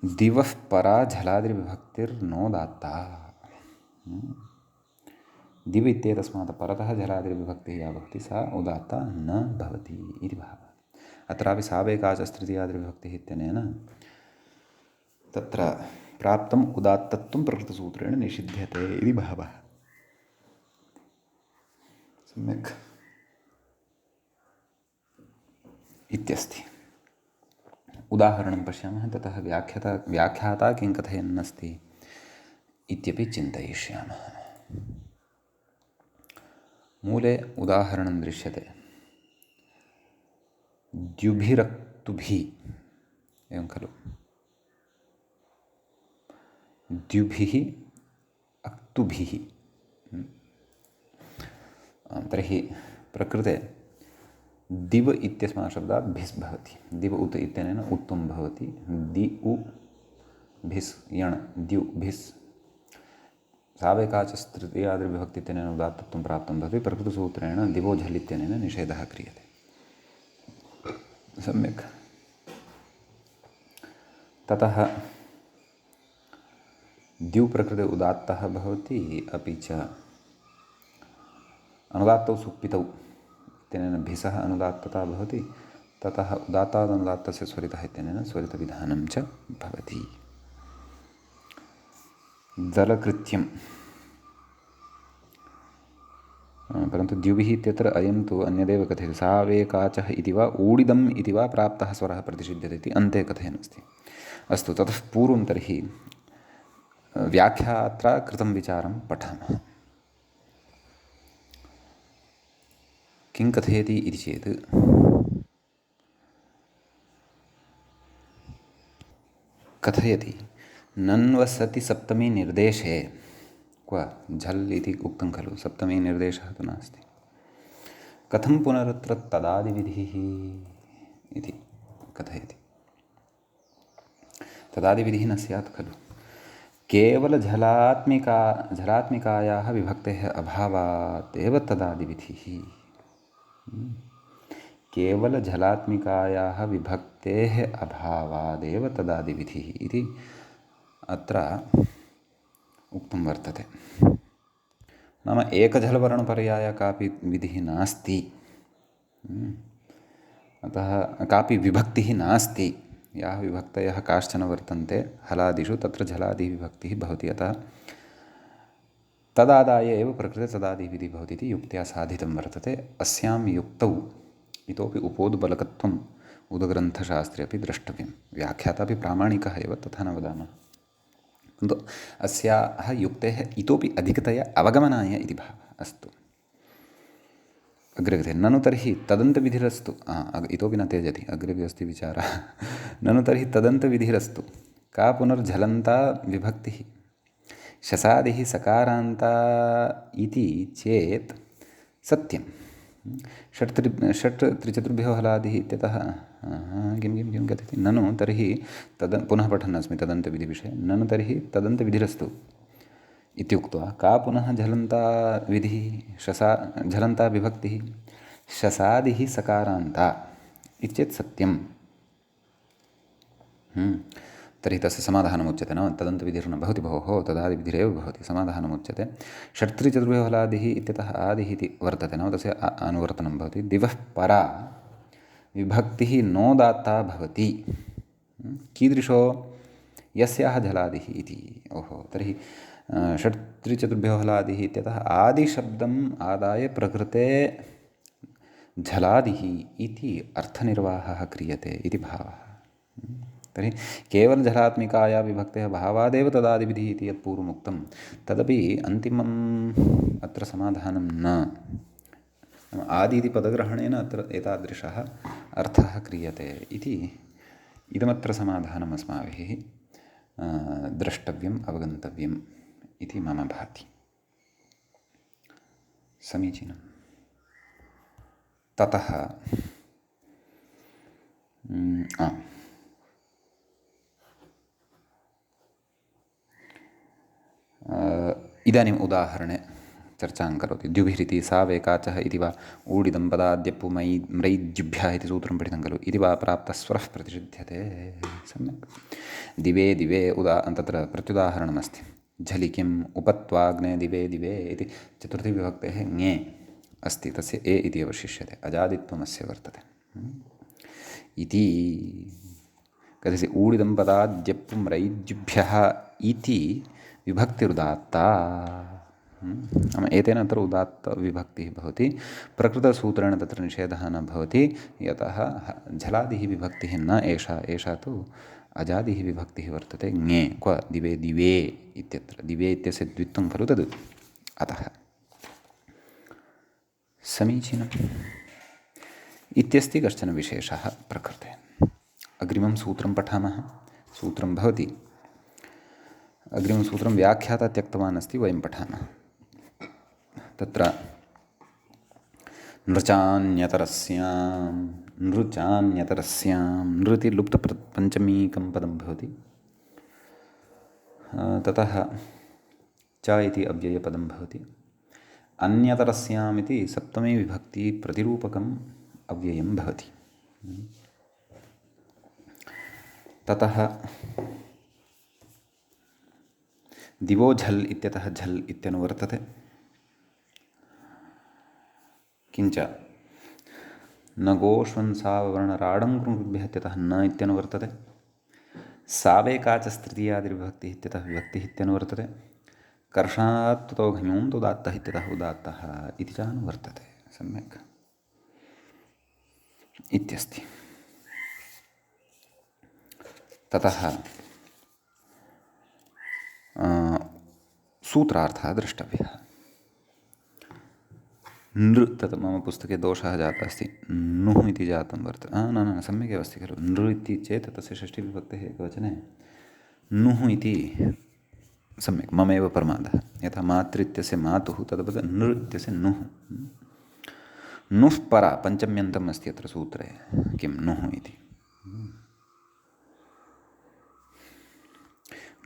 दिवः परा झलादिर्विभक्तिर्नोदात्ता। दिव इत्येतस्मात् परतः झलादिर्विभक्तिः या भवति सा उदात्ता न भवति इति भावः। अत्रापि सावेकाचस्तृतीयादिर्विभक्तिः इत्यनेन तत्र प्राप्तम् उदात्तत्वं प्रकृतसूत्रेण निषिध्यते इति भावः। सम्यक् इत्यस्ति। उदाहरणं पश्यामः, ततः व्याख्याता किं कथयन्नस्ति इत्यपि चिन्तयिष्यामः। मूले उदाहरणं दृश्यते। द्युभिरक्तुभिः, एवं खलु, द्युभिः अक्तुभिः। तर्हि प्रकृते दिव इत्यस्मात् शब्दात् भिस् भवति। दिव उत् इत्यनेन उत्तुं भवति। दि उ भिस् यण् द्यु भिस्। सावेकाचस्तृतीयादिर्विभक्ति इत्यनेन उदात्तत्वं प्राप्तं भवति। प्रकृतसूत्रेण दिवो झल् इत्यनेन निषेधः क्रियते। सम्यक्। ततः द्यु प्रकृते उदात्तः भवति, अपि च अनुदात्तौ सुप्पितौ इत्यनेन भिसः अनुदात्तता भवति। ततः उदात्तादनुदात्तस्य स्वरितः इत्यनेन स्वरितविधानं च भवति। जलकृत्यं, परन्तु द्युभिः इत्यत्र अयं तु अन्यदेव कथयति। सावेकाचः इति वा ऊडिदम् इति वा प्राप्तः स्वरः प्रतिषिध्यते इति अन्ते कथयन्नस्ति। अस्तु, ततः पूर्वं तर्हि व्याख्यात्रा कृतं विचारं पठामः। किं कथयति इति चेत्, कथयति नन्वसति सप्तमी निर्देशे, क्व झल् इति उक्तं खलु, सप्तमी निर्देशः तु नास्ति, कथं पुनरत्र तदादिविधिः इति कथयति। तदादिविधिः न स्यात् खलु। झलात्मिकायाः विभक्तेः अभावात् एव तदादिविधिः। केवल झलात्मिकायाः विभक्तेः अभावादेव तदादिविधिः इति अत्र उक्तं वर्तते। नाम एकझलवर्णपर्याया कापि विधिः नास्ति, अतः कापि विभक्तिः नास्ति। याः विभक्तयः काश्चन वर्तन्ते हलादिषु, तत्र झलादिविभक्तिः भवति। अतः तदादाय एव प्रकृते तदादिविधिः भवति इति युक्त्या साधितं वर्तते। अस्यां युक्तौ इतोपि उपोद्बलकत्वम् उदग्रन्थशास्त्रे अपि द्रष्टव्यं। व्याख्याता अपि प्रामाणिकः एव, तथा न वदामः, किन्तु अस्याः युक्तेः इतोपि अधिकतया अवगमनाय इति भावः। अस्तु, अग्रे कथयति। ननु तर्हि तदन्तविधिरस्तु, इतोपि न त्यजति, अग्रे अस्ति विचारः। ननु तर्हि तदन्तविधिरस्तु, का पुनर्झलन्ता विभक्तिः शसादिः सकारान्ता इति चेत् सत्यं। षट् त्रिचतुर्भ्यो हलादिः इत्यतः किं कथयति। ननु तर्हि पुनः पठन् अस्मि तदन्तविधिविषये। ननु तर्हि तदन्तविधिरस्तु इत्युक्त्वा का पुनः झलन्ता विधिः, झलन्ता विभक्तिः शसादिः सकारान्ता इत्येतत् सत्यं। तर्हि तस्य समाधानमुच्यते। न तदन्तविधिर्न भवति भोः, तदादिविधिरेव भवति। समाधानमुच्यते। षट्त्रिचतुर्भ्यो हलादिः इत्यतः आदिः इति वर्तते, नाम तस्य अनुवर्तनं भवति। दिवः परा विभक्तिः नोदात्ता भवति। कीदृशो, यस्याः झलादिः इति। ओहो, तर्हि षट्त्रिचतुर्भ्यो हलादिः इत्यतः आदिशब्दम् आदाय प्रकृते झलादिः इति अर्थनिर्वाहः क्रियते इति भावः। तर्हि केवलजलात्मिकाया विभक्तेः भावादेव तदादिविधिः इति यत् पूर्वमुक्तं तदपि अन्तिमम् अत्र समाधानं न आदि इति पदग्रहणेन अत्र एतादृशः अर्थः क्रियते इति इदमत्र समाधानम् अस्माभिः द्रष्टव्यम् अवगन्तव्यम् इति मम भाति। समीचीनं। ततः इदानीम् उदाहरणे चर्चां करोति। द्युभिरिति सावेकाचः इति वा ऊडिदं पदाद्यप्पु म्रैद्युभ्यः इति सूत्रं पठितं खलु इति वा प्राप्तस्वरः प्रतिषिध्यते। सम्यक्। दिवे दिवे तत्र प्रत्युदाहरणमस्ति। झलिकिम् उपत्वाग्ने दिवे दिवे इति चतुर्थीविभक्तेः ङे अस्ति, तस्य ए इति अवशिष्यते, अजादित्वमस्य वर्तते इति कथयसि। ऊडिदं पदाद्यप्पु म्रैद्युभ्यः इति विभक्तिरुदात्ता। नाम एतेन अत्र उदात्तविभक्तिः भवति। प्रकृतसूत्रेण तत्र निषेधः न भवति, यतः झलादिः विभक्तिः न एषा तु अजादिः विभक्तिः वर्तते। ङे क्व दिवे दिवे इत्यत्र दिवे इत्यस्य द्वित्वं खलु तद्, अतः। समीचीनम्। इत्यस्ति कश्चन विशेषः प्रकृते। अग्रिमं सूत्रं पठामः। सूत्रं भवति, अग्रिमं सूत्रं व्याख्याता त्यक्तवान् अस्ति, वयं पठामः। तत्र नृचान्यतरस्यां नृति लुप्तपञ्चमीकं पदं भवति। ततः च इति अव्ययपदं भवति। अन्यतरस्याम् इति सप्तमी विभक्ति प्रतिरूपकम् अव्ययं भवति। ततः दिवो झल् इत्यतः झल् इत्यनुवर्तते। किञ्च न गोष्वन्सावर्णराडं कृङ्कृभ्यः इत्यतः न इत्यनुवर्तते। सावेकाचस्तृतीयादिविभक्तिः इत्यतः विभक्तिः इत्यनुवर्तते। कर्षात् ततो घञों उदात्तः इत्यतः उदात्तः इति च अनुवर्तते। सम्यक् इत्यस्ति। ततः सूत्रार्थः द्रष्टव्यः। नृ तत् मम पुस्तके दोषः जातः अस्ति, नुः इति जातं वर्तते। न सम्यगेव अस्ति खलु। नृ इति चेत् तस्य षष्ठीविभक्तेः एकवचने नुः इति सम्यक्, ममेव प्रमादः। यथा मातृ इत्यस्य मातुः तद्वत् नृ इत्यस्य नुः। नुः परा पञ्चम्यन्तम् अस्ति अत्र सूत्रे, किं नुः इति।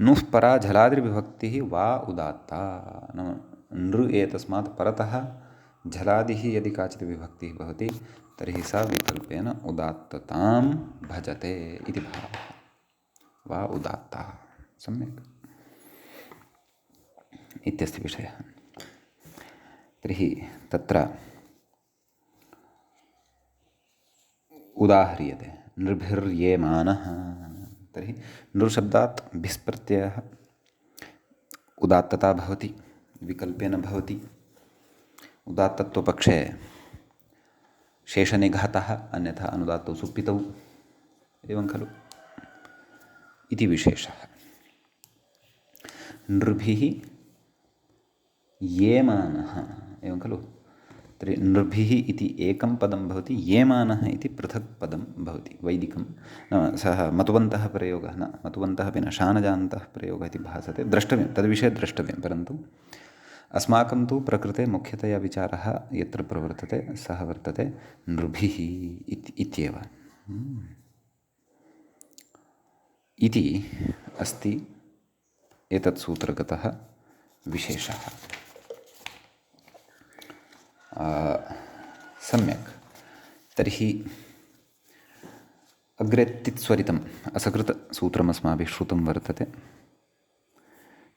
नुः परा झलादिर्विभक्तिः वा उदात्ता। नाम नृ एतस्मात् परतः झलादिः यदि काचित् विभक्तिः भवति तर्हि सा विकल्पेन उदात्ततां भजते इति भावः। वा उदात्ता। सम्यक् इत्यस्ति विषयः। तर्हि तत्र उदाह्रियते नृभिर्येमानः। तर्हि नृशब्दात् भिस् प्रत्ययः उदात्तता भवति, विकल्पेन भवति। उदात्तत्वपक्षे शेषनिघातः, अन्यथा अनुदात्तौ सुप्पितौ, एवं खलु इति विशेषः। नृभिः येमानः, एवं खलु। तर्हि नृभिः इति एकं पदं भवति, येमानः इति पृथक् पदं भवति, वैदिकं। नाम सः मतुवन्तः प्रयोगः न, मतुवन्तः अपि न, शानजान्तः प्रयोगः इति भासते। द्रष्टव्यं, तद्विषये द्रष्टव्यं। परन्तु अस्माकं तु प्रकृते मुख्यतया विचारः यत्र प्रवर्तते सः वर्तते नृभिः इत्येव इति अस्ति एतत् सूत्रगतः विशेषः। सम्यक्। तर्हि अग्रे तित्स्वरितम् असकृतसूत्रमस्माभिः श्रुतं वर्तते।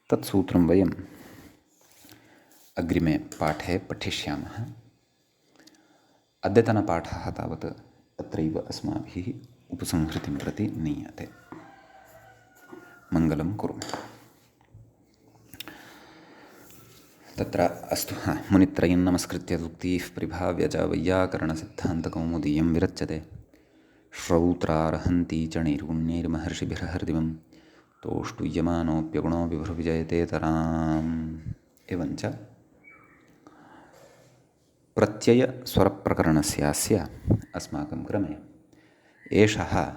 तत् सूत्रं वयम् अग्रिमे पाठे पठिष्यामः। अद्यतनपाठः तावत् अत्रैव अस्माभिः उपसंहृतिं प्रति नीयते। मङ्गलं कुर्मः। तत्र अस्तु। मुनित्रयं नमस्कृत्य उक्तिः परिभाव्य च वैयाकरणसिद्धान्तकौमुदीयं विरच्यते। श्रौत्रार्हन्ति च नैर्गुण्यैर्महर्षिभिर्हृदिवं तोष्टुयमानोऽप्यगुणो विभुर्विजयतेतराम्। एवञ्च प्रत्ययस्वरप्रकरणस्यास्य अस्माकं क्रमे एषः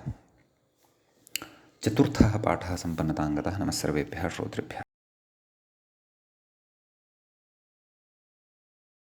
चतुर्थः पाठः सम्पन्नताङ्गतः। नमः सर्वेभ्यः श्रोतृभ्यः।